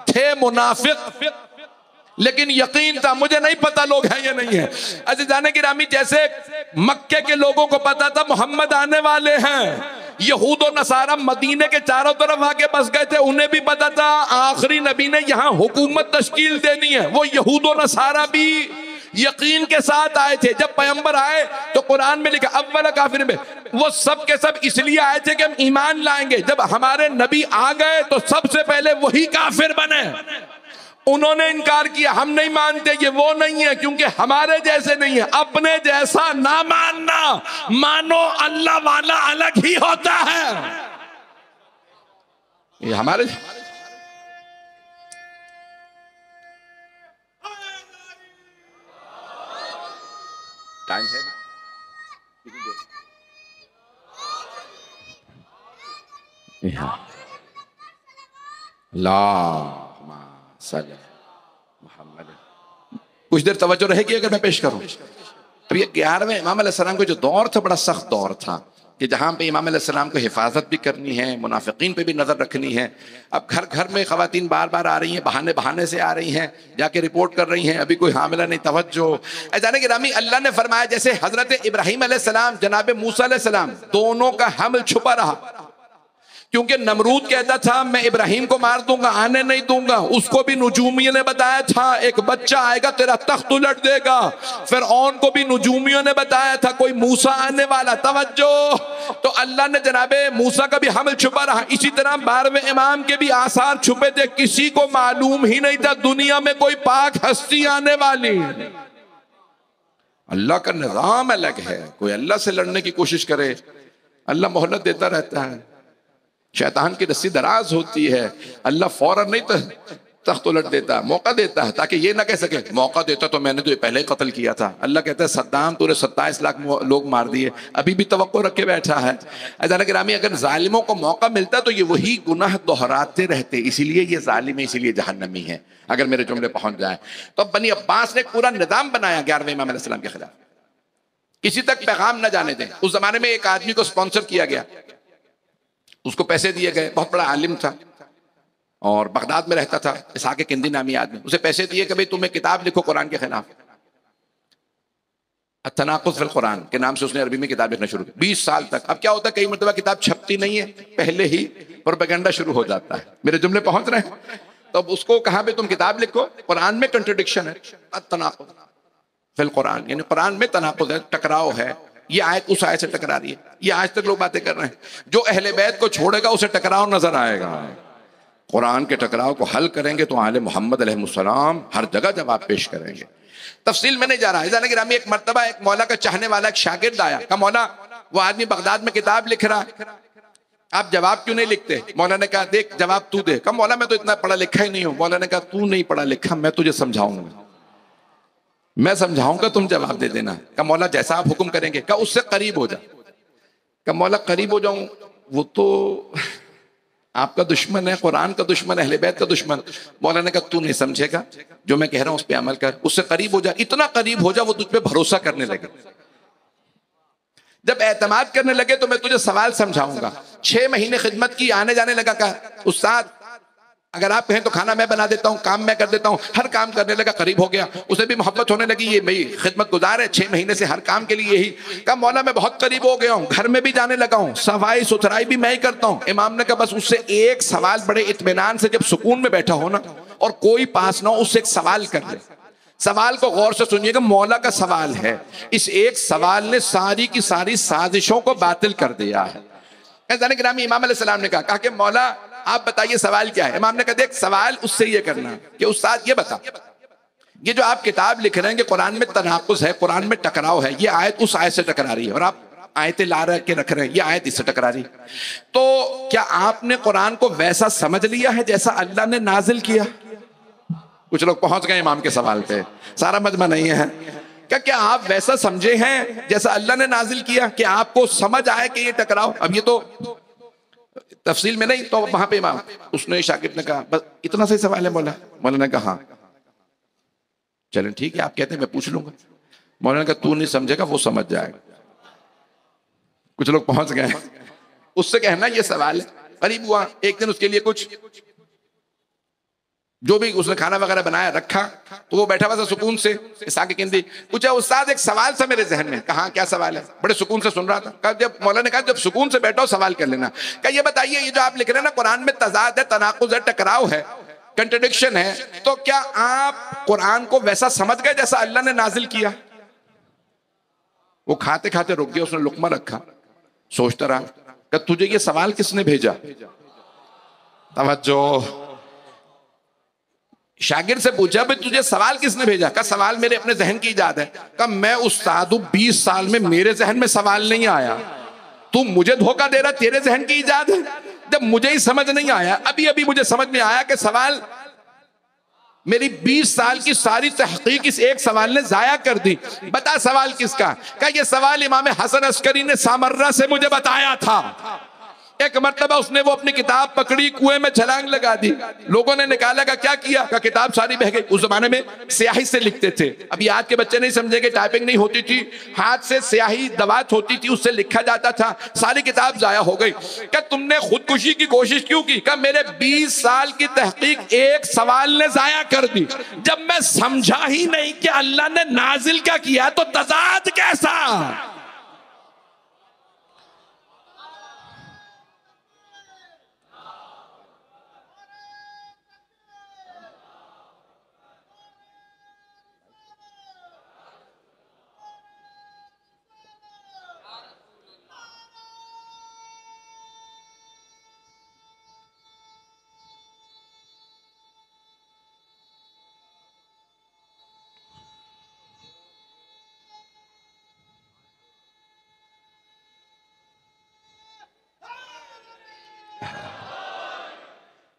थे मुनाफिक, लेकिन यकीन था। मुझे नहीं पता लोग हैं या नहीं है। अज़ीज़ाने गिरामी, जैसे मक्के के लोगों को पता था मोहम्मद आने वाले हैं, यहूद और नसारा मदीने के चारों तरफ आके बस गए थे, उन्हें भी पता था आखिरी नबी ने यहाँ हुकूमत तश्कील देनी है। वो यहूद और नसारा भी यकीन के साथ आए थे। जब पैगंबर आए तो कुरान में लिखा अव्वल काफिर में, वो सब के सब इसलिए आए थे कि हम ईमान लाएंगे। जब हमारे नबी आ गए तो सबसे पहले वही काफिर बने। उन्होंने इनकार किया, हम नहीं मानते, ये वो नहीं है क्योंकि हमारे जैसे नहीं है। अपने जैसा ना मानना, मानो अल्लाह वाला अलग ही होता है। ये हमारे टाइम है ना। कुछ देर तवज्जो रहेगी अगर मैं पेश करूं। अब ये 11वें इमाम अलैहिस्सलाम का जो दौर था बड़ा सख्त दौर था कि जहां पे इमाम अलैहिस्सलाम को हिफाजत भी करनी है, मुनाफिकीन पे भी नजर रखनी है। अब घर घर में खवातीन बार बार आ रही हैं, बहाने बहाने से आ रही हैं, जाके रिपोर्ट कर रही हैं अभी कोई हामिला नहीं। तवज्जो अज़ीज़ाने गिरामी, अल्लाह ने फरमाया जैसे हजरत इब्राहीम अलैहिस्सलाम, जनाब मूसा अलैहिस्सलाम, दोनों का हमल छुपा रहा क्योंकि नमरूद कहता था मैं इब्राहिम को मार दूंगा, आने नहीं दूंगा। उसको भी नुजूमियों ने बताया था एक बच्चा आएगा तेरा तख्त उलट देगा। फिरऔन को भी नुजूमियों ने बताया था कोई मूसा आने वाला। तवज्जो, तो अल्लाह ने जनाबे मूसा का भी हमल छुपा रहा। इसी तरह 12वें इमाम के भी आसार छुपे थे, किसी को मालूम ही नहीं था दुनिया में कोई पाक हस्ती आने वाली। अल्लाह का निजाम अलग है। कोई अल्लाह से लड़ने की कोशिश करे, अल्लाह मोहलत देता रहता है। शैतान की रस्सी दराज होती है, अल्लाह फौरन नहीं तख्त उलट देता, मौका देता है ताकि ये ना कह सके मौका देता तो मैंने तो ये पहले ही कत्ल किया था। अल्लाह कहता है सद्दाम तूने 27 लाख लोग मार दिए, अभी भी तवक्को रख के बैठा है। अज़ीज़ाने गिरामी, अगर जालिमों को मौका मिलता तो ये वही गुनाह दोहराते रहते, इसीलिए ये जालिम है, इसीलिए जहन्नमी है। अगर मेरे जुमले पहुंच जाए तो बनी अब्बास ने पूरा निजाम बनाया 11वें इमाम अलैहिस्सलाम के खिलाफ, किसी तक पैगाम न जाने दें। उस जमाने में एक आदमी को स्पॉन्सर किया गया, उसको पैसे दिए गए, बहुत बड़ा आलिम था और बगदाद में रहता था, इसहाक किंदी नामी आदमी। उसे पैसे दिए कि भाई तुम्हें किताब लिखो कुरान के खिलाफ, अत-तनाक़ुज़ फ़िल कुरान के नाम से उसने अरबी में किताब लिखना शुरू की। 20 साल तक। अब क्या होता है, कई मरतबा किताब छपती नहीं है, पहले ही प्रोपेगेंडा शुरू हो जाता है। मेरे जुमले पहुंच रहे हैं? तो उसको कहा भाई तुम किताब लिखो, कुरान में कंट्रडिक्शन है, अत-तनाक़ुज़ फ़िल कुरान, यानी कुरान में तनाक़ुज़ है, टकराव है। ये आयत उस आयत से टकरा रही है। ये आज तक लोग बातें कर रहे हैं, जो अहले बैत को छोड़ेगा उसे टकराव नजर आएगा। कुरान के टकराव को हल करेंगे तो आले मोहम्मद अलैहिस्सलाम हर जगह जवाब पेश करेंगे। तफसील में नहीं जा रहा है। गिरामी, एक मर्तबा एक मौला का चाहने वाला एक शागिर्द आया, कहा मौला वो आदमी बगदाद में किताब लिख रहा है, आप जवाब क्यों नहीं लिखते? मौला ने कहा देख जवाब तू दे। कहा मौला मैं तो इतना पढ़ा लिखा ही नहीं हूं। मौला ने कहा तू नहीं पढ़ा लिखा, मैं तुझे समझाऊंगा, मैं समझाऊंगा, तुम जवाब दे देना। कहा मौला जैसा आप हुक्म करेंगे। कहा उससे करीब हो जा। कहा मौला करीब हो जाऊं, वो तो आपका दुश्मन है, कुरान का दुश्मन है, अहले बैत का दुश्मन। मौला ने कहा तू नहीं समझेगा, जो मैं कह रहा हूं उस पर अमल कर, उससे करीब हो जा, इतना करीब हो जा वो तुझ पे भरोसा करने लगे। जब एतमाद करने लगे तो मैं तुझे सवाल समझाऊंगा। 6 महीने खिदमत की, आने जाने लगा। कहा उस्ताद अगर आप कहें तो खाना मैं बना देता हूँ, काम मैं कर देता हूँ, हर काम करने लगा, करीब हो गया, उसे भी मोहब्बत होने लगी, ये मेरी खिदमत गुजार है, 6 महीने से हर काम के लिए यही। कहा मौला मैं बहुत करीब हो गया हूँ, घर में भी जाने लगा हूँ, सफाई सुथराई भी मैं ही करता हूँ। इमाम ने कहा बस उससे एक सवाल, बड़े इत्मीनान से जब सुकून में बैठा हो ना और कोई पास ना हो, उससे एक सवाल कर ले। सवाल को गौर से सुनिएगा, मौला का सवाल है, इस एक सवाल ने सारी की सारी साजिशों को बातिल कर दिया है। गिरामी, इमाम अलैहिस्सलाम ने कहा कि मौला आप बताइए सवाल क्या है। इमाम ने कहा देख सवाल उससे ये करना कि उस्ताद ये बता, ये जो आप किताब लिख रहे हैं कि कुरान में तनाकुज़ है, कुरान में टकराव है, ये आयत उस आयत से टकरा रही है और आप आयतें ला के रख रहे हैं, ये आयत इससे टकरा रही। तो क्या आपने कुरान को वैसा समझ लिया है जैसा अल्लाह ने नाजिल किया? कुछ लोग पहुंच गए इमाम के सवाल पे, सारा मजमा नहीं है। क्या आप वैसा समझे हैं जैसा अल्लाह ने नाजिल किया कि आपको समझ आए कि ये टकराव? अब ये तो तफसील में नहीं, तो वहां पे इमाम उसने शागिर्द ने कहा बस इतना सही सवाल है मौला। मौलाना ने कहा चलें ठीक है, आप कहते हैं मैं पूछ लूंगा। मौलाना ने कहा तू नहीं समझेगा, वो समझ जाएगा। कुछ लोग पहुंच गए, उससे कहना ये सवाल है। करीब हुआ एक दिन उसके लिए कुछ जो भी उसने खाना वगैरह बनाया रखा, तो वो बैठा हुआ था सुकून से, साके किंदी पूछा उस्ताद एक सवाल था मेरे जहन में। कहा क्या सवाल है? बड़े सुकून से सुन रहा था। कहा जब मौलाना ने कहा जब सुकून से बैठो सवाल कर लेना। कहा ये बताइए ये जो आप लिख रहे हैं ना कुरान में तजाद है, तनाकुज़ है, टकराव है, कंट्रडिक्शन है, तो क्या आप कुरान को वैसा समझ गए जैसा अल्लाह ने नाजिल किया? वो खाते खाते रुक गया, उसने लुकमा रखा, सोचता रहा। कहा तुझे ये सवाल किसने भेजा? तवज्जो, शागिर्द से पूछा भाई तुझे सवाल किसने भेजा? का सवाल मेरे अपने जहन की इजाद है। का मैं उस्ताद हूं, 20 साल में मेरे जहन में सवाल नहीं आया, तू मुझे धोखा दे रहा, तेरे जहन की इजाद है। जब मुझे ही समझ नहीं आया, अभी अभी मुझे समझ में आया कि सवाल मेरी 20 साल की सारी तहकीक इस एक सवाल ने जाया कर दी। बता सवाल किसका? का ये सवाल इमाम हसन अस्करी ने सामर्रा से मुझे बताया था। एक मर्तबा उसने वो अपनी किताब पकड़ी, कुएं में छलांग लगा दी, लोगों ने निकाला, का क्या किया? का किताब सारी बह गई। उस जमाने में स्याही से लिखते थे, अभी आज के बच्चे नहीं समझेंगे, टाइपिंग नहीं होती थी, हाथ से स्याही दवात होती थी, उससे लिखा जाता था, सारी किताब जाया हो गई। क्या तुमने खुदकुशी की कोशिश क्यों की? का मेरे 20 साल की तहकीक एक सवाल ने जाया कर दी। जब मैं समझा ही नहीं कि अल्लाह ने नाजिल क्या किया तो तजाद कैसा?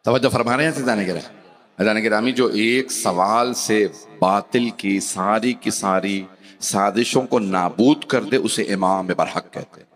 तवज्जो फरमा रहे हैं अज़ान गिरामी, जो एक सवाल से बातिल की सारी साजिशों को नाबूद कर दे उसे इमाम बरहक कहते हैं।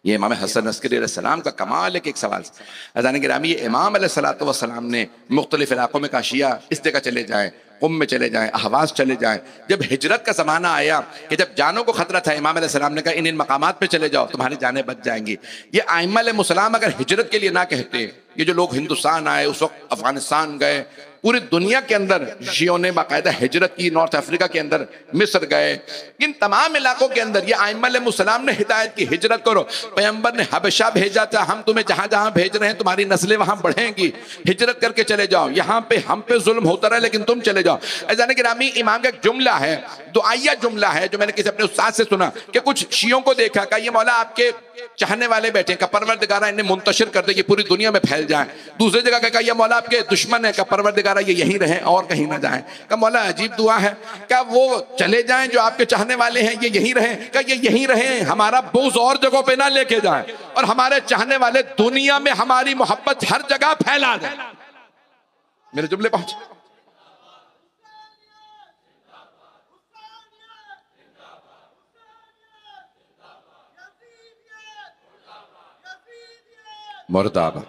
ये इमाम हसन अस्करी अलैहिस्सलाम का कमाल है कि एक सवाल से। अज़ान गिरामी, ये इमाम अलैहिस्सलातु वस्सलाम ने मुख्तलिफ इलाकों में काशिया इस जगह चले जाएं, कुम में चले जाएं, अहवाज चले जाएं। जब हिजरत का ज़माना आया कि जब जानों को खतरा था, इमाम अलैहिस्सलाम ने कहा इन इन मकामात पे चले जाओ, तुम्हारी जानें बच जाएंगी। ये आइम्मा अलैहिस्सलाम अगर हिजरत के लिए ना कहते, ये जो लोग हिंदुस्तान आए, उस वक्त अफगानिस्तान गए, पूरी दुनिया के अंदर शियों ने बाकायदा हिजरत की, नॉर्थ अफ्रीका के अंदर मिस्र गए, इन तमाम इलाकों के अंदर ये आइम्मा अलैहिस्सलाम ने हिदायत की हिजरत करो। पैगंबर ने हबशा भेजा था, हम तुम्हें जहां जहां भेज रहे हैं तुम्हारी नस्लें वहां बढ़ेंगी, हिजरत करके चले जाओ, यहाँ पे हम पे जुल्म होता रहा लेकिन तुम चले जाओ। अज़ान गिरामी, इमाम का एक जुमला है, दुआया जुमला है, जो मैंने किसी अपने उस्ताद से सुना कि कुछ शियों को देखा, का ये मौला आपके चाहने वाले बैठे, का परवरदिगारा इन्हें मुंतशिर कर दे, ये पूरी दुनिया में फैल जाए। दूसरी जगह का ये मौला आपके दुश्मन है, का परवरदिगारा ये यहीं रहे और कहीं ना जाए। का मौला अजीब दुआ है, क्या वो चले जाएं जो आपके चाहने वाले हैं, ये यहीं रहे? का ये यहीं रहे, हमारा बुग़्ज़ और जगहों पे ना लेके जाए, और हमारे चाहने वाले दुनिया में हमारी मोहब्बत हर जगह फैला दें। मेरे जुमले पहुंचे? मुर्दाबा।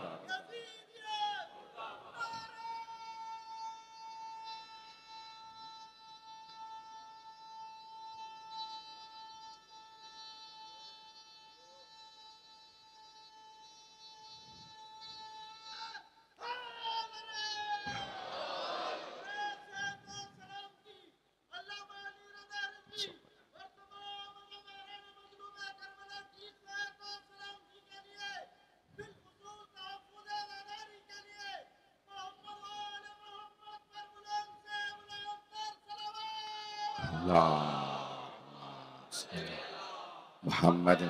मोहम्मद,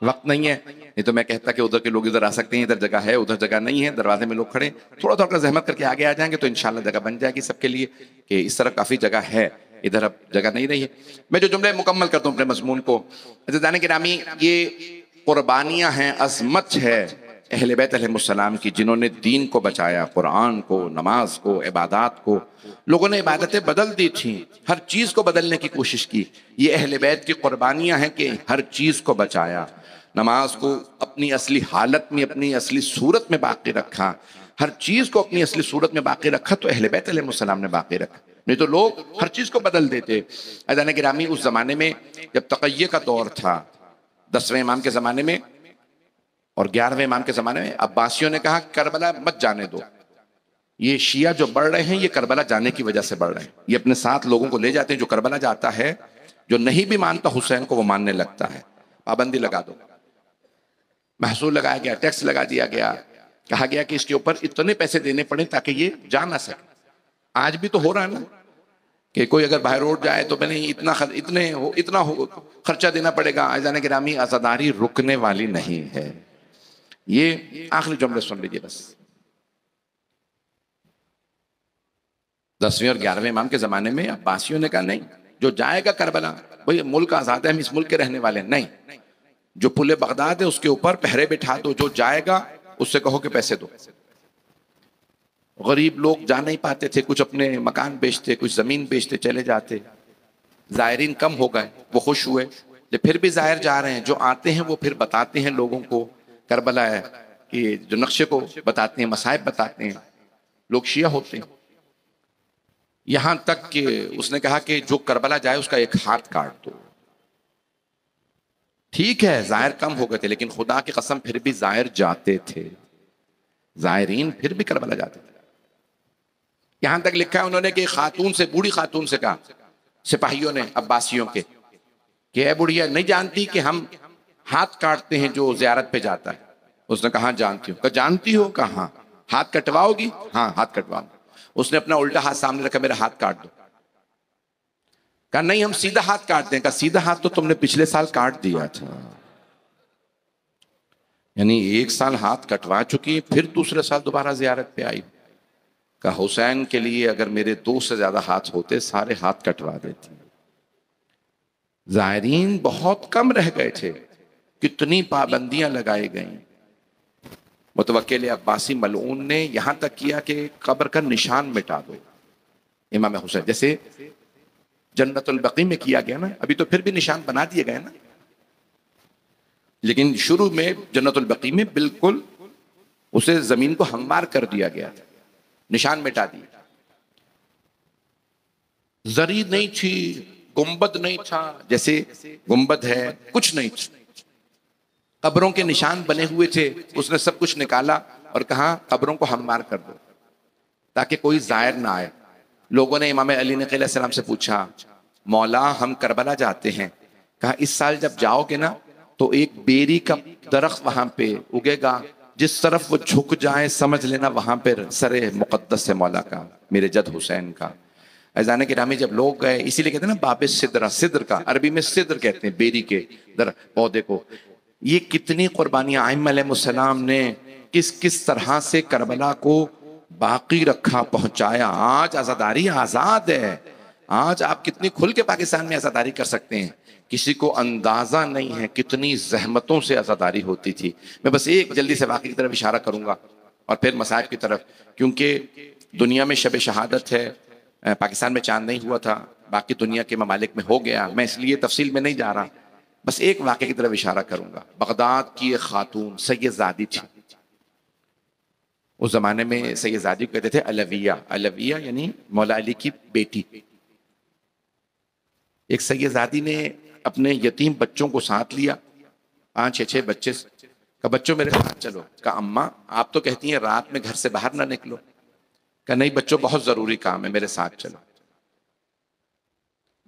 वक्त नहीं है, नहीं तो मैं कहता कि उधर के लोग इधर आ सकते हैं, इधर जगह है, उधर जगह नहीं है, दरवाजे में लोग खड़े, थोड़ा थोड़ा जहमत करके आगे आ जाएंगे तो इंशाल्लाह जगह बन जाएगी सबके लिए, कि इस तरह काफ़ी जगह है, इधर अब जगह नहीं रही है। मैं जो जुमले मुकम्मल करता हूँ अपने मजमून को, अज़ीज़ान गिरामी, ये कुर्बानियाँ हैं, अज़मत है अहले बैत अलैहिमुस्सलाम की, जिन्होंने दीन को बचाया, कुरान को, नमाज को, इबादत को। लोगों ने इबादतें बदल दी थी, हर चीज़ को बदलने की कोशिश की। ये अहले बैत की कुर्बानियाँ हैं कि हर चीज़ को बचाया, नमाज को अपनी असली हालत में, अपनी असली सूरत में बाकी रखा, हर चीज़ को अपनी असली सूरत में बाकी रखा, तो अहले बैत अलैहिमुस्सलाम ने बाकी रखा। नहीं तो लोग हर चीज़ को बदल देते। अज़ीज़ान गिरामी, उस ज़माने में जब तक़य्युद का दौर था, 10वें इमाम के ज़माने में और 11वें इमाम के ज़माने में, अब्बासियों ने कहा करबला मत जाने दो, ये शिया जो बढ़ रहे हैं ये करबला जाने की वजह से बढ़ रहे हैं, ये अपने साथ लोगों को ले जाते हैं, जो करबला जाता है, जो नहीं भी मानता हुसैन को वो मानने लगता है, पाबंदी लगा दो। महसूल लगाया गया, टैक्स लगा दिया गया, कहा गया कि इसके ऊपर इतने पैसे देने पड़े ताकि ये जा ना सके। आज भी तो हो रहा है ना कि कोई अगर बाहर रोड जाए तो मैंने इतना खर्चा देना पड़ेगा। अज़ीज़ान गिरामी, आज़ादारी रुकने वाली नहीं है। ये आखिरी जुमले सुन लीजिए बस। 10वें और 11वें इमाम के जमाने में अब्बासियों ने कहा नहीं, जो जाएगा करबला, भाई मुल्क आजाद है, हम इस मुल्क के रहने वाले नहीं, जो पुले बगदाद है उसके ऊपर पहरे बिठा दो, जो जाएगा उससे कहो कि पैसे दो। गरीब लोग जा नहीं पाते थे, कुछ अपने मकान बेचते, कुछ जमीन बेचते चले जाते, जायरीन कम हो गए, वो खुश हुए। जब फिर भी जायर जा रहे हैं, जो आते हैं वो फिर बताते हैं लोगों को करबला है, कि जो नक्शे को बताते हैं, मसाइब बताते हैं, लोग शिया होते हैं। यहां तक कि उसने कहा कि जो करबला जाए उसका एक हाथ काट दो। ठीक है, जायर कम हो गए थे, लेकिन खुदा की कसम फिर भी जायर जाते थे, जायरीन फिर भी करबला जाते थे। यहां तक लिखा है उन्होंने कि खातून से, बूढ़ी खातून से कहा सिपाहियों ने अब्बासियों के, कि ऐ बुढ़िया, नहीं जानती कि हम हाथ काटते हैं जो ज़ियारत पे जाता है? उसने कहा जानती हूँ। कहा जानती हो? कहा हाँ। हाथ कटवाओगी? हाँ हाथ कटवाऊंगा। उसने अपना उल्टा हाथ सामने रखा, मेरा हाथ काट दो। कहा नहीं, हम सीधा हाथ काटते हैं। कहा सीधा हाथ तो तुमने पिछले साल काट दिया था, यानी 1 साल हाथ कटवा चुकी, फिर दूसरे साल दोबारा ज़ियारत पे आई। कहा हुसैन के लिए अगर मेरे 2 से ज्यादा हाथ होते, सारे हाथ कटवा देती। ज़ायरीन बहुत कम रह गए थे, कितनी पाबंदियां लगाई गई। मुतवक्किल अब्बासी मलऊन ने यहां तक किया कि कब्र का निशान मिटा दो इमाम हुसैन, जैसे जन्नतुल बकी में किया गया ना, अभी तो फिर भी निशान बना दिए गए ना, लेकिन शुरू में जन्नतुल बकी में बिल्कुल उसे जमीन को हमवार कर दिया गया था, निशान मिटा दिए। जरी नहीं थी, गुंबद नहीं था, जैसे गुंबद है, कुछ नहीं था, कब्रों के निशान बने हुए थे। उसने सब कुछ निकाला और कहा कब्रों को हमवार कर दो ताकि कोई जायर ना आए। लोगों ने इमाम अली नक़ी सलाम से पूछा, मौला हम करबला जाते हैं। कहा इस साल जब जाओगे ना तो एक बेरी का दरख्त वहां पे उगेगा, जिस तरफ वो झुक जाए समझ लेना वहां पर सरे मुक़द्दस है मौला का, मेरे जद हुसैन का। अज़ान गिरामी, जब लोग गए, इसीलिए कहते हैं ना बाबे सिदरा, सिद्र का अरबी में सिद्र कहते हैं, बेरी के पौधे को। ये कितनी कुर्बानियां आइम्मा अलैहिस्सलाम ने किस किस तरह से करबला को बाकी रखा, पहुंचाया। आज आज़ादारी आज़ाद है, आज आप कितनी खुल के पाकिस्तान में आज़ादारी कर सकते हैं, किसी को अंदाजा नहीं है कितनी जहमतों से आज़ादारी होती थी। मैं बस एक जल्दी से वाक़ई की तरफ इशारा करूंगा और फिर मसाइब की तरफ, क्योंकि दुनिया में शब शहादत है, पाकिस्तान में चांद नहीं हुआ था, बाकी दुनिया के ममालिक में हो गया। मैं इसलिए तफसील में नहीं जा रहा, बस एक वाक़े की तरफ इशारा करूंगा। बगदाद की एक खातून सैयदजादी थी, उस जमाने में सैयदजादी को कहते थे अलविया। अलविया यानी मौला अली की बेटी। एक सैयदजादी ने अपने यतीम बच्चों को साथ लिया, 5-6 बच्चे, का बच्चों मेरे साथ चलो। कहा अम्मा आप तो कहती हैं रात में घर से बाहर ना निकलो। कहा नहीं बच्चों, बहुत जरूरी काम है, मेरे साथ चलो।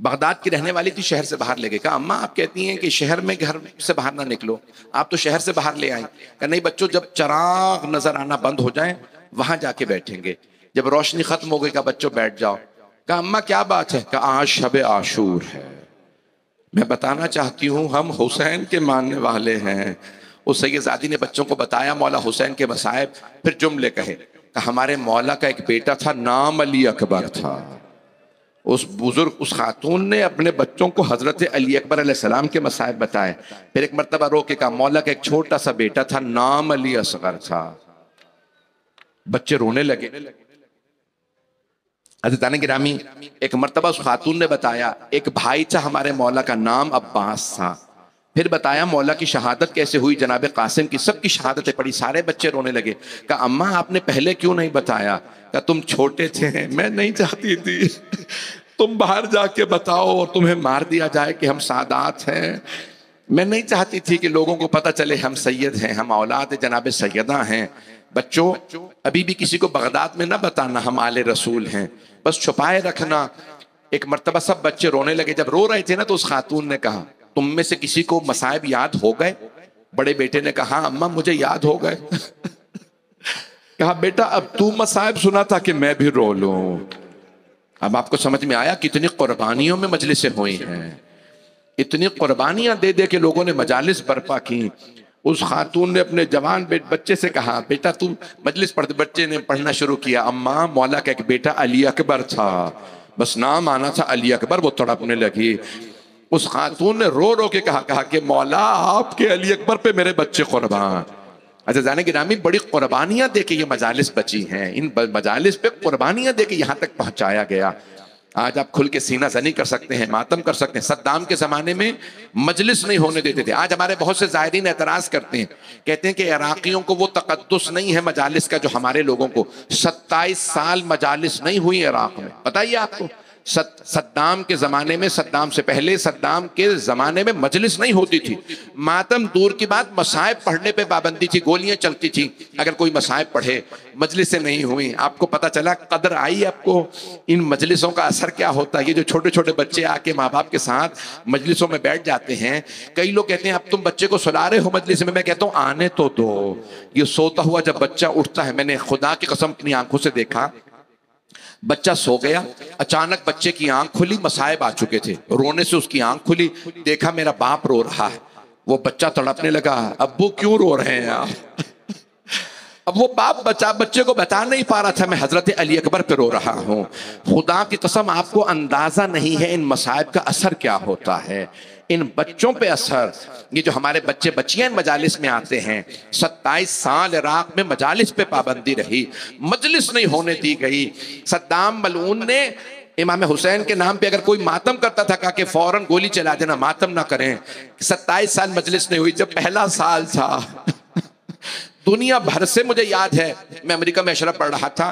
बगदाद की रहने वाली थी, शहर से बाहर ले गए। कहा अम्मा आप कहती हैं कि शहर में घर से बाहर ना निकलो, आप तो शहर से बाहर ले आई। कहा नहीं बच्चों, जब चिराग नजर आना बंद हो जाए वहां जाके बैठेंगे, जब रोशनी खत्म हो गई का बच्चों बैठ जाओ। कहा अम्मा क्या बात है? कहा आज शब आशूर है, मैं बताना चाहती हूँ हम हुसैन के मानने वाले हैं, उस सैयदजादी ने बच्चों को बताया मौला हुसैन के मसाइब, फिर जुमले कहे कि हमारे मौला का एक बेटा था, नाम अली अकबर था। उस बुजुर्ग, उस खातून ने अपने बच्चों को हजरत अली अकबर अलैहिस्सलाम के मसाइब बताए। फिर एक मर्तबा रो के कहा मौला का एक छोटा सा बेटा था, नाम अली असगर था। बच्चे रोने लगे। अज़ीज़ान गिरामी, एक मर्तबा उस खातून ने बताया एक भाई था हमारे मौला का, नाम अब्बास था। फिर बताया मौला की शहादत कैसे हुई, जनाब कासिम की, सबकी शहादतें पड़ी। सारे बच्चे रोने लगे। कहा अम्मा आपने पहले क्यों नहीं बताया? कहा तुम छोटे थे, मैं नहीं चाहती थी तुम बाहर जाके बताओ और तुम्हें मार दिया जाए कि हम सादात हैं। मैं नहीं चाहती थी कि लोगों को पता चले हम सैयद हैं, हम औलाद जनाब सैयदा हैं। बच्चों, अभी भी किसी को बगदाद में ना बताना हम आले रसूल हैं, बस छुपाए रखना। एक मर्तबा सब बच्चे रोने लगे। जब रो रहे थे ना तो उस खातून ने कहा तुम में से किसी को मसाइब याद हो गए? बड़े बेटे ने कहा अम्मा मुझे याद हो गए कहा बेटा अब तू मसाइब सुना था कि मैं भी रो लूं। अब आपको समझ में आया कितनी कुर्बानियों में मजलिसें हुई हैं, इतनी कुर्बानियां दे दे के लोगों ने मजालिस बर्पा की। उस खातून ने अपने जवान बच्चे से कहा बेटा तू मजलिस पढ़। बच्चे ने पढ़ना शुरू किया, अम्मा मौला का एक बेटा अली अकबर था, बस नाम आना था अली अकबर। वो तड़पने लगी। उस खातून ने रो रो के कहा कि मौला आपके अली अकबर पे मेरे बच्चे कुर्बान। अच्छा जाने गिरामी, बड़ी कुर्बानियां दे के ये मजालिस बची हैं। इन मजालिस पे कुर्बानियां दे के यहाँ तक पहुंचाया गया। आज आप खुल के सीना जनी कर सकते हैं, मातम कर सकते हैं। सद्दाम के जमाने में मजलिस नहीं होने देते थे। आज हमारे बहुत से ज़ायरीन एतराज करते हैं, कहते हैं कि इराकियों को वो तकद्दुस नहीं है मजालिस का जो हमारे लोगों को। 27 साल मजालिस नहीं हुई इराक में, बताइए आपको। सद्दाम के जमाने में, सद्दाम से पहले, सद्दाम के जमाने में मजलिस नहीं होती थी। मातम दूर की बात, मसाइब पढ़ने पे पाबंदी थी, गोलियां चलती थी अगर कोई मसाइब पढ़े। मजलिसें नहीं हुई। आपको पता चला, कदर आई आपको इन मजलिसों का असर क्या होता है। ये जो छोटे छोटे बच्चे आके माँ बाप के साथ मजलिसों में बैठ जाते हैं, कई लोग कहते हैं अब तुम बच्चे को सुला रहे हो मजलिस में। मैं कहता हूँ आने तो दो। ये सोता हुआ जब बच्चा उठता है, मैंने खुदा की कसम अपनी आंखों से देखा, बच्चा सो गया, अचानक बच्चे की आंख खुली, मसाइब आ चुके थे, रोने से उसकी आंख खुली, देखा मेरा बाप रो रहा है। वो बच्चा तड़पने लगा, अब्बू क्यों रो रहे हैं आप? अब वो बाप बच्चे को बता नहीं पा रहा था मैं हजरत अली अकबर पे रो रहा हूँ। खुदा की कसम आपको अंदाजा नहीं है इन मसाइब का असर क्या होता है, इन बच्चों पे असर। ये जो हमारे बच्चे बच्चियां मजालिस में आते हैं, 27 साल इराक में मजालिस पे पाबंदी रही, मजलिस नहीं होने दी गई। सद्दाम मलऊन ने इमाम हुसैन के नाम पे अगर कोई मातम करता था, कहा कि फौरन गोली चला देना, मातम ना करें। 27 साल मजलिस नहीं हुई। जब पहला साल था दुनिया भर से, मुझे याद है मैं अमेरिका में अशरफ पढ़ रहा था,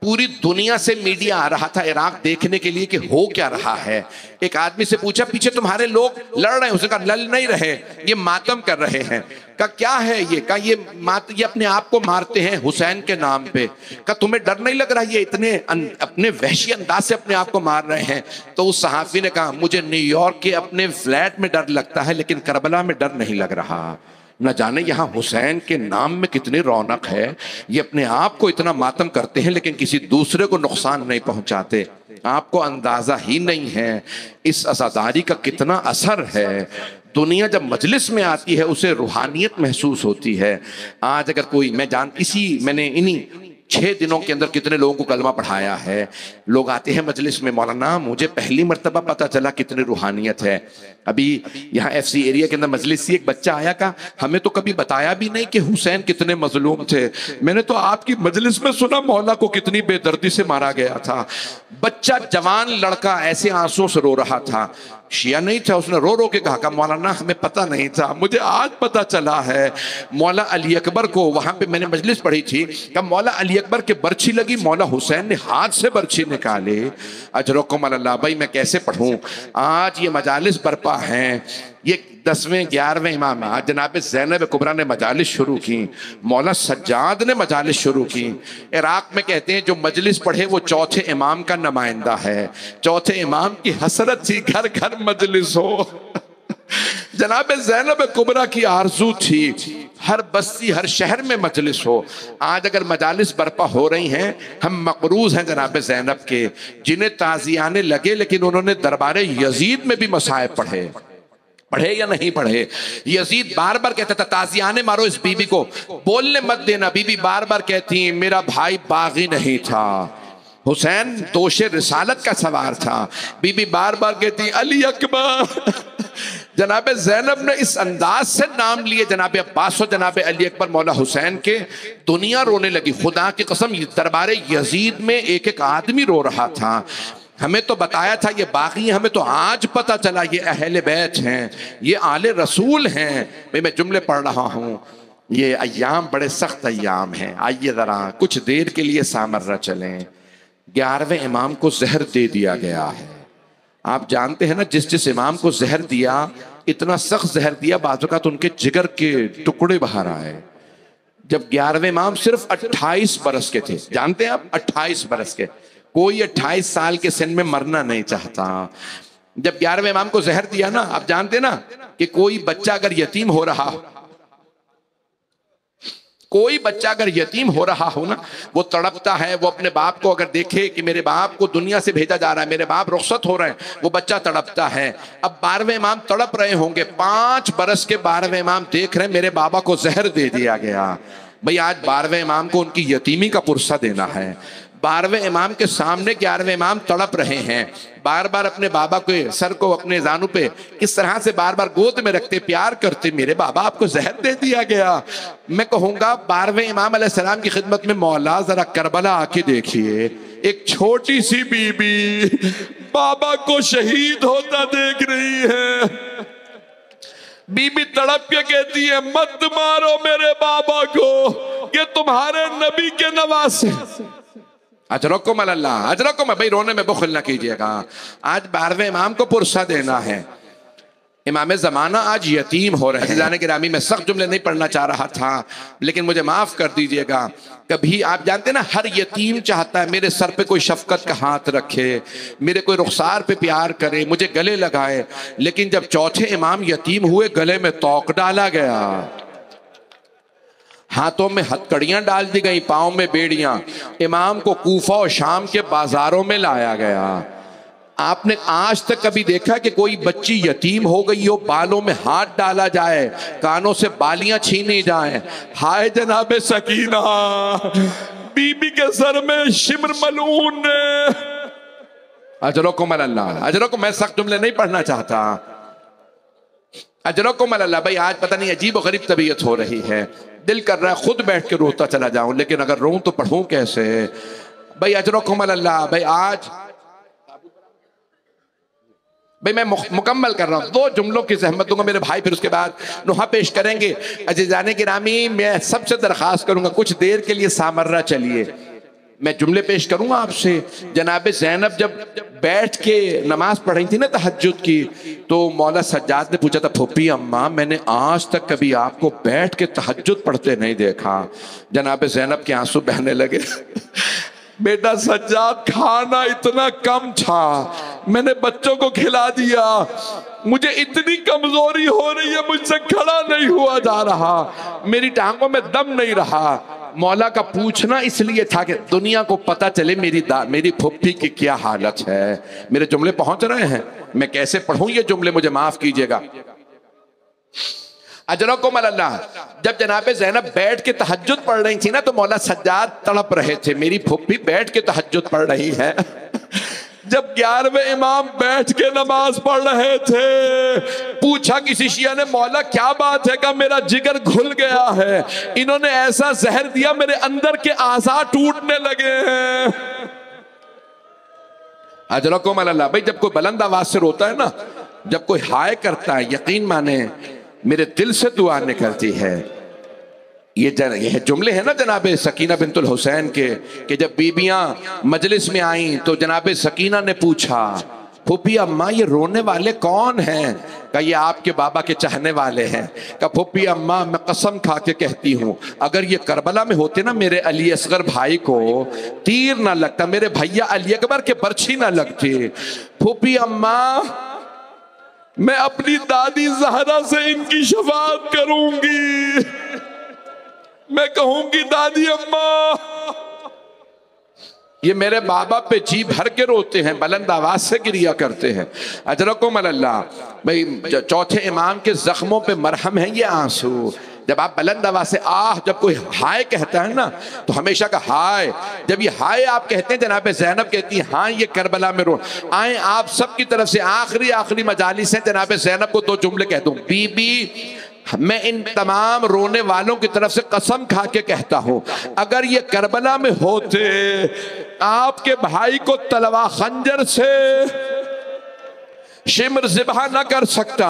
पूरी दुनिया से मीडिया आ रहा था इराक देखने के लिए कि हो क्या रहा है। एक आदमी से पूछा पीछे तुम्हारे लोग लड़ रहे हैं? उसने कहा लड़ नहीं रहे, ये मातम कर रहे हैं। कहा क्या है ये? कहा ये अपने आप को मारते हैं हुसैन के नाम पे। कहा तुम्हें डर नहीं लग रहा ये इतने अपने वहशी अंदाज से अपने आप को मार रहे हैं? तो उस सहाफी ने कहा मुझे न्यूयॉर्क के अपने फ्लैट में डर लगता है, लेकिन करबला में डर नहीं लग रहा। न जाने यहाँ हुसैन के नाम में कितनी रौनक है। ये अपने आप को इतना मातम करते हैं लेकिन किसी दूसरे को नुकसान नहीं पहुंचाते। आपको अंदाजा ही नहीं है इस अज़ादारी का कितना असर है। दुनिया जब मजलिस में आती है उसे रूहानियत महसूस होती है। आज अगर कोई, मैंने इन्हीं 6 दिनों के अंदर कितने लोगों को कलमा पढ़ाया है। लोग आते हैं मजलिस में, मौलाना मुझे पहली मर्तबा पता चला कितनी रूहानियत है। अभी यहाँ FC एरिया के अंदर मजलिस से एक बच्चा आया, का हमें तो कभी बताया भी नहीं कि हुसैन कितने मजलूम थे। मैंने तो आपकी मजलिस में सुना मौला को कितनी बेदर्दी से मारा गया था। बच्चा, जवान लड़का ऐसे आंसुओं से रो रहा था, शिया नहीं था। उसने रो रो के कहा मौलाना हमें पता नहीं था, मुझे आज पता चला है। मौला अली अकबर को, वहां पे मैंने मजलिस पढ़ी थी, कहा मौला अली अकबर के बर्छी लगी, मौला हुसैन ने हाथ से बर्छी निकाले। अजरकुम अल्लाह। भाई मैं कैसे पढ़ूं? आज ये मजालिस बर्पा हैं। ये 10वें 11वें इमाम जनाब ज़ैनब कुबरा ने मजालिस शुरू की, मौला सज्जाद ने मजालिस शुरू की। इराक में कहते हैं जो मजलिस पढ़े वो चौथे इमाम का नुमाइंदा है। चौथे इमाम की हसरत थी घर घर मजलिस हो। जनाब ज़ैनब कुबरा की आरजू थी हर बस्ती हर शहर में मजलिस हो। आज अगर मजालिस बर्पा हो रही हैं, हम मकरूज हैं जनाब ज़ैनब के, जिन्हें ताजियाने लगे लेकिन उन्होंने दरबार यजीद में भी मसाइब पढ़े। पढ़े या नहीं पढ़े। यजीद बार बार कहता था ताजियाने मारो इस बीबी को, बोलने मत देना। बीबी बार बार कहती मेरा भाई बागी नहीं था, हुसैन दोषे रिसालत का सवार था। बीबी बार बार कहती अली अकबर। जनाब ज़ैनब ने इस अंदाज से नाम लिए जनाब अब्बास और जनाब अली अकबर मौला हुसैन के, दुनिया रोने लगी। खुदा की कसम दरबार यजीद में एक एक आदमी रो रहा था। हमें तो बताया था ये बागी, हमें तो आज पता चला ये अहले बैत हैं, ये आले रसूल हैं। भाई मैं जुमले पढ़ रहा हूँ, ये अय्याम बड़े सख्त अय्याम हैं। आइए ज़रा कुछ देर के लिए सामर्रा चलें। 11वें इमाम को जहर दे दिया गया है। आप जानते हैं ना, जिस जिस इमाम को जहर दिया, इतना सख्त जहर दिया बाज़ तो उनके जिगर के टुकड़े बाहर आए। जब 11वें इमाम सिर्फ 28 बरस के थे, जानते हैं आप, 28 बरस के। कोई 28 साल के सिन में मरना नहीं चाहता। जब 11वें इमाम को जहर दिया ना, आप जानते ना कि कोई बच्चा अगर यतीम हो रहा, कोई बच्चा अगर यतीम हो रहा हो ना, वो तड़पता है, वो अपने बाप को अगर देखे कि मेरे बाप को दुनिया से भेजा जा रहा है, मेरे बाप रुखसत हो रहे हैं, वो बच्चा तड़पता है। अब 12वें इमाम तड़प रहे होंगे, 5 बरस के 12वें इमाम देख रहे हैं मेरे बाबा को जहर दे दिया गया। भाई आज 12वें इमाम को उनकी यतीमी का पुरसा देना है। 12वें इमाम के सामने 11वें इमाम तड़प रहे हैं, बार बार अपने बाबा के सर को अपने जानू पे किस तरह से बार बार गोद में रखते, प्यार करते, मेरे बाबा आपको जहर दे दिया गया। मैं कहूंगा 12वें इमाम अलैहिस्सलाम की खिदमत में मौला जरा करबला आके देखिए, एक छोटी सी बीबी बाबा को शहीद होता देख रही है। बीबी तड़प के कहती है मत मारो मेरे बाबा को, ये तुम्हारे नबी के नवासे। अजरकुम अल्लाह, अजरकुम। भाई रोने में बुखल ना कीजिएगा। आज 12वें इमाम को पुरसा देना है। इमाम ज़माना आज यतीम हो रहे हैं। जाने गिरामी में सख्त जुमले नहीं पढ़ना चाह रहा था, लेकिन मुझे माफ़ कर दीजिएगा। कभी आप जानते ना, हर यतीम चाहता है मेरे सर पे कोई शफकत का हाथ रखे, मेरे कोई रुखसार पे प्यार करे, मुझे गले लगाए। लेकिन जब चौथे इमाम यतीम हुए, गले में तौक डाला गया, हाथों में हथकड़ियां डाल दी गई, पाँव में बेड़ियां। इमाम को कूफा और शाम के बाजारों में लाया गया। आपने आज तक कभी देखा कि कोई बच्ची यतीम हो गई हो, बालों में हाथ डाला जाए, कानों से बालियां छीनी जाए? हाय जनाबे सकीना, बीबी के सर में शिमर मलून ने। अजरकुम अल्लाह, अजरकुम। मैं सख्त जुमले नहीं पढ़ना चाहता। अजरकुम अल्लाह। भाई आज पता नहीं अजीब और गरीब तबीयत हो रही है, दिल कर रहा है खुद बैठ के रोता चला जाऊं, लेकिन अगर रोऊं तो पढ़ूं कैसे? भाई अजरकुम अल्लाह। भाई आज भाई मैं मुकम्मल कर रहा हूं, 2 जुमलों की जहमत दूंगा, मेरे भाई फिर उसके बाद नुहा पेश करेंगे। अजीजाने गिरामी, मैं सबसे दरख्वास्त करूंगा कुछ देर के लिए सामर्रा चलिए। मैं जुमले पेश करूंगा आपसे। जनाब ज़ैनब जब बैठ के नमाज पढ़ रही थी ना तहज्जुद की, तो मौला सज्जाद ने पूछा था फूफी अम्मा, मैंने आज तक कभी आपको बैठ के तहज्जुद पढ़ते नहीं देखा। जनाब ज़ैनब के आंसू बहने लगे। बेटा सज्जाद, खाना इतना कम था, मैंने बच्चों को खिला दिया, मुझे इतनी कमजोरी हो रही है, मुझसे खड़ा नहीं हुआ जा रहा, मेरी टांगों में दम नहीं रहा। मौला का पूछना इसलिए था कि दुनिया को पता चले मेरी फुफ्फी की क्या हालत है। मेरे जुमले पहुंच रहे हैं? मैं कैसे पढ़ूं ये जुमले, मुझे माफ कीजिएगा। अजरकुम अल्लाह। जब जनाबे ज़ैनब बैठ के तहज्जुद पढ़ रही थी ना, तो मौला सज्जाद तड़प रहे थे, मेरी फुफ्फी बैठ के तहज्जुद पढ़ रही है। जब 11वें इमाम बैठ के नमाज पढ़ रहे थे, पूछा किसी शिया ने मौला क्या बात है? का मेरा जिगर घुल गया है, इन्होंने ऐसा जहर दिया मेरे अंदर के आज़ा टूटने लगे हैं। अजरकुम अल्लाह। भाई जब कोई बुलंद आवाज से रोता है ना, जब कोई हाय करता है, यकीन माने मेरे दिल से दुआ निकलती है। ये जुमले हैं ना जनाबे सकीना बिनतुल हुसैन के, कि जब बीबियां मजलिस में आई तो जनाबे सकीना ने पूछा फूफी अम्मा ये रोने वाले कौन हैं? का ये आपके बाबा के चाहने वाले हैं। का फूफी अम्मा मैं कसम खा के कहती हूँ, अगर ये करबला में होते ना, मेरे अली असगर भाई को तीर ना लगता, मेरे भैया अली अकबर के बर्छी ना लगती। फूफी अम्मा मैं अपनी दादी ज़हरा से इनकी शफाअत करूंगी, मैं कहूंगी दादी अम्मा ये मेरे बाबा पे जी भर के रोते हैं, बुलंद आवाज से गिरिया करते हैं। अजरकुम अल्लाह। भाई चौथे इमाम के जख्मों पे मरहम है ये आंसू। जब आप बुलंद आवाज से जब कोई हाय कहता है ना, तो हमेशा का हाय, जब ये हाय आप कहते हैं, जनाब ज़ैनब कहती है हाँ ये करबला में रो आए आप सब की तरफ से आखिरी मजालिस हैं, जनाब ज़ैनब को 2 जुमले कह दूं, बीबी मैं इन तमाम रोने वालों की तरफ से कसम खा के कहता हूं, अगर ये करबला में होते आपके भाई को तलवा खंजर से शिमर ज़िबा न कर सकता।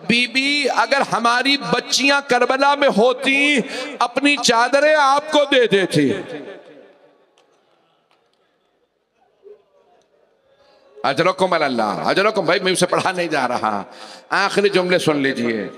बीबी अगर हमारी बच्चियां करबला में होती अपनी चादरें आपको दे देती। अजरकुम अल्लाह। अजरकुम। भाई मैं उसे पढ़ा नहीं जा रहा, आखिरी जुमले सुन लीजिए।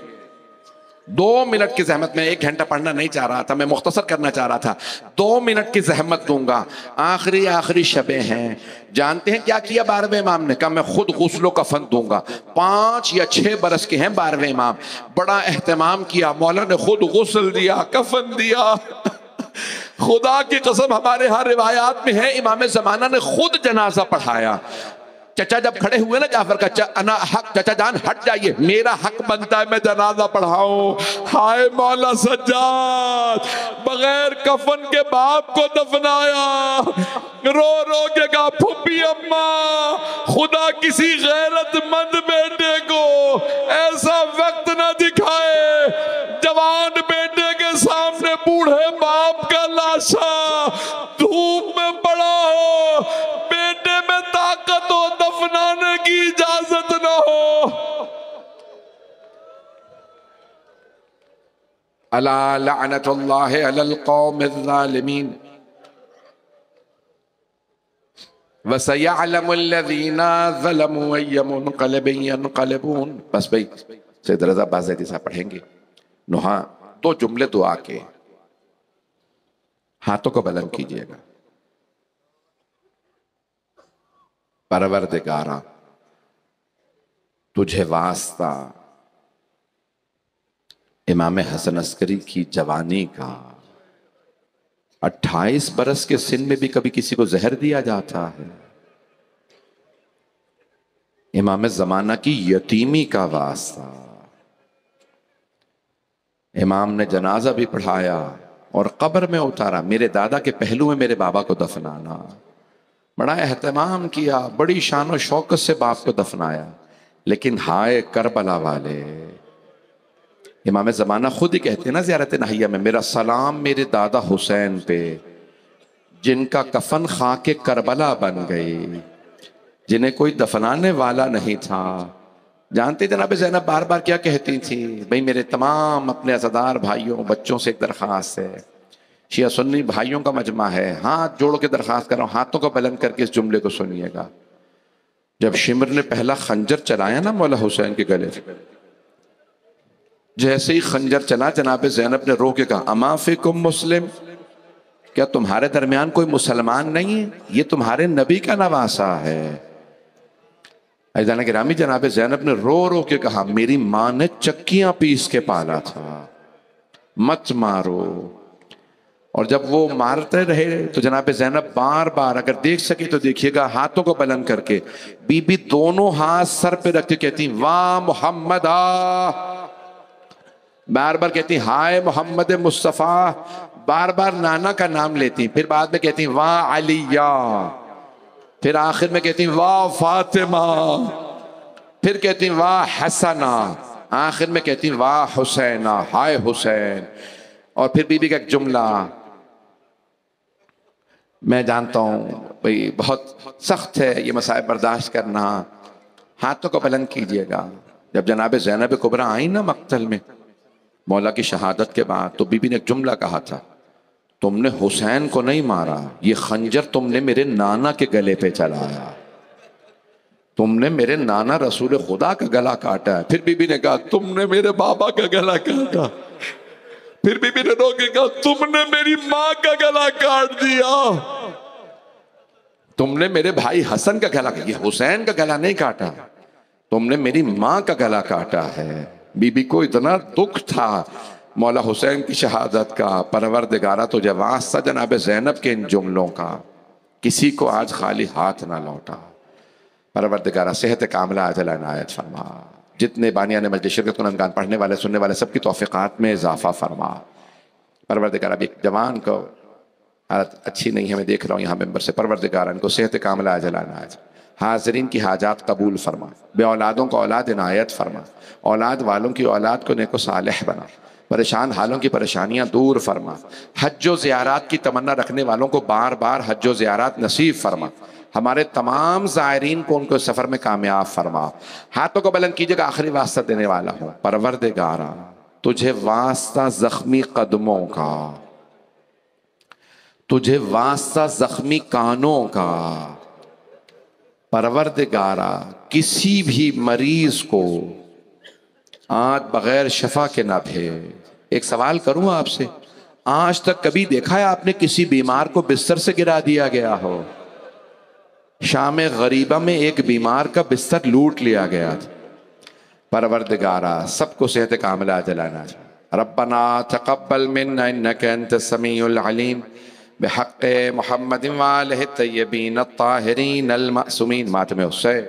2 मिनट की जहमत, में 1 घंटा पढ़ना नहीं चाह रहा था, मैं मुख्तसर करना चाह रहा था। 2 मिनट की जहमत दूंगा। आखिरी शबे हैं। जानते हैं क्या किया 12वें इमाम ने? कहा मैं खुद गुस्लो कफन दूंगा। 5 या 6 बरस के हैं 12वें इमाम। बड़ा एहतमाम किया, मौला ने खुद गुस्ल दिया, कफन दिया। खुदा की कसम हमारे यहाँ रिवायात में है, इमाम ज़माना ने खुद जनाजा पढ़ाया। चचा जब खड़े हुए ना जाफर का, चचा जान हट जाइए, मेरा हक बनता है मैं जनाजा पढ़ाऊं। हाय मौला सज्जाद, बगैर कफन के बाप को दफनाया, रो रो के कहा फुप्पी अम्मा, खुदा किसी गैरतमंद बेटे को ऐसा वक्त न दिखाए जवान बेटे के सामने बूढ़े बाप का लाशा धूप में पड़ा हो, बेटे में ताकत हो, दफनाने की इजाजत न हो। अला लअनतुल्लाह अलल कौमिज़्ज़ालिमीन व सयअलमुल्लज़ीना ज़लमू अय्य मुनक़लिबिन यनक़लिबून। बस भाई सैयद रज़ा बाज़ैदी साहब पढ़ेंगे। नुहा 2 जुमले दुआ के, हाथों को बुलंद कीजिएगा। परवरदिगारा तुझे वास्ता इमाम हसन अस्करी की जवानी का। 28 बरस के सिन में भी कभी किसी को जहर दिया जाता है। इमाम ज़माना की यतीमी का वास्ता। इमाम ने जनाजा भी पढ़ाया और कब्र में उतारा। मेरे दादा के पहलू में मेरे बाबा को दफनाना, बड़ा एहतमाम किया, बड़ी शान और शौकत से बाप को दफनाया। लेकिन हाय करबला वाले, इमाम ज़माना खुद ही कहते हैं ना ज़ियारत नहिया में, मेरा सलाम मेरे दादा हुसैन पे जिनका कफन खाके करबला बन गई, जिन्हें कोई दफनाने वाला नहीं था। जानते जनाब ज़ैनब बार बार क्या कहती थी? भाई मेरे तमाम अपने अज़ादार भाइयों बच्चों से एक दरख्वास्त है, शिया सुन्नी भाइयों का मजमा है, हाथ जोड़ के दरख्वास्त कर रहा हूँ, हाथों को बुलंद करके इस जुमले को सुनिएगा। जब शिमर ने पहला खंजर चलाया ना मौला हुसैन के गले, जैसे ही खंजर चला जनाब ज़ैनब ने रो के कहा अमा फ़िकुम मुस्लिम, क्या तुम्हारे दरमियान कोई मुसलमान नहीं है? ये तुम्हारे नबी का नवासा है। अज़ीज़ान गिरामी, जनाब ज़ैनब ने रो रो के कहा मेरी माँ ने चक्कियां पीस के पाला था, मत मारो। और जब वो मारते रहे तो जनाब ज़ैनब बार बार, अगर देख सके तो देखिएगा, हाथों को बुलंद करके बीबी दोनों हाथ सर पे रख के कहती वाह मोहम्मदा, बार बार कहती हाय मोहम्मद मुस्तफ़ा, बार बार नाना का नाम लेती, फिर बाद में कहती वाह अलिया, फिर आखिर में कहती वाह फातिमा, फिर कहती वाह हसना, आखिर में कहती वाह हुसैना, हाय हुसैन। और फिर बीबी का एक जुमला, मैं जानता हूं भाई बहुत सख्त है ये मसाइब बर्दाश्त करना, हाथों को बुलंद कीजिएगा। जब जनाब ज़ैनब कुबरा आई ना मक्तल में मौला की शहादत के बाद, तो बीबी ने एक जुमला कहा था, तुमने हुसैन को नहीं मारा, ये खंजर तुमने मेरे नाना के गले पे चलाया, तुमने मेरे नाना रसूल खुदा का गला काटा है। फिर बीबी ने कहा तुमने मेरे बाबा का गला काटा। फिर बीबी ने रो के कहा तुमने मेरी माँ का गला काट दिया, तुमने मेरे भाई हसन का गला, ये हुसैन का गला नहीं काटा, तुमने मेरी माँ का गला काटा है। बीबी को इतना दुख था मौला हुसैन की शहादत का। परवरदिगारा तुझे वास्ता जनाब ज़ैनब के इन जुमलों का, किसी को आज खाली हाथ ना लौटा। परवरदिगारा सेहत कामिला अजल इनायत फरमा। जितने बानिया ने मजलिस शिरकत कुरान गान पढ़ने वाले सुनने वाले सबकी तौफीकात में इजाफा फरमा। परवरदिगारा अभी एक जवान को हालत अच्छी नहीं है, मैं देख रहा हूँ यहाँ मेंबर से। परवरदिगारा इनको सेहत कामिला अजल इनायत, हाजरीन की हाजात कबूल फरमा, बे औलादों को औलाद इनायत फरमा, औलाद वालों की औलाद को नेको सालेह बना, परेशान हालों की परेशानियां दूर फरमा, हज्जो ज़ियारात की तमन्ना रखने वालों को बार बार हज्जो ज़ियारात नसीब फरमा, हमारे तमाम ज़ायरीन को उनको सफ़र में कामयाब फरमा। हाथों को बुलंद कीजिएगा, आखिरी वास्ता देने वाला हूँ। परवरदिगारा तुझे वास्ता ज़ख्मी कदमों का, तुझे वास्ता ज़ख्मी कानों का। परवरदिगारा किसी भी मरीज को आज बगैर शफा के ना भेज। एक सवाल करूं आपसे, आज तक कभी देखा है आपने किसी बीमार को बिस्तर से गिरा दिया गया हो? शाम गरीबा में एक बीमार का बिस्तर लूट लिया गया था। परवरदिगारा सबको सेहत कामिला जलाना। रब्बना तक़ब्बल मिन्ना इन्नका अंतस समीउल अलीम बिहक़्क़ि मुहम्मदिन व आलिहि तय्यबीन अत्ताहिरीन अल मासूमीन। मातमे हुसैन।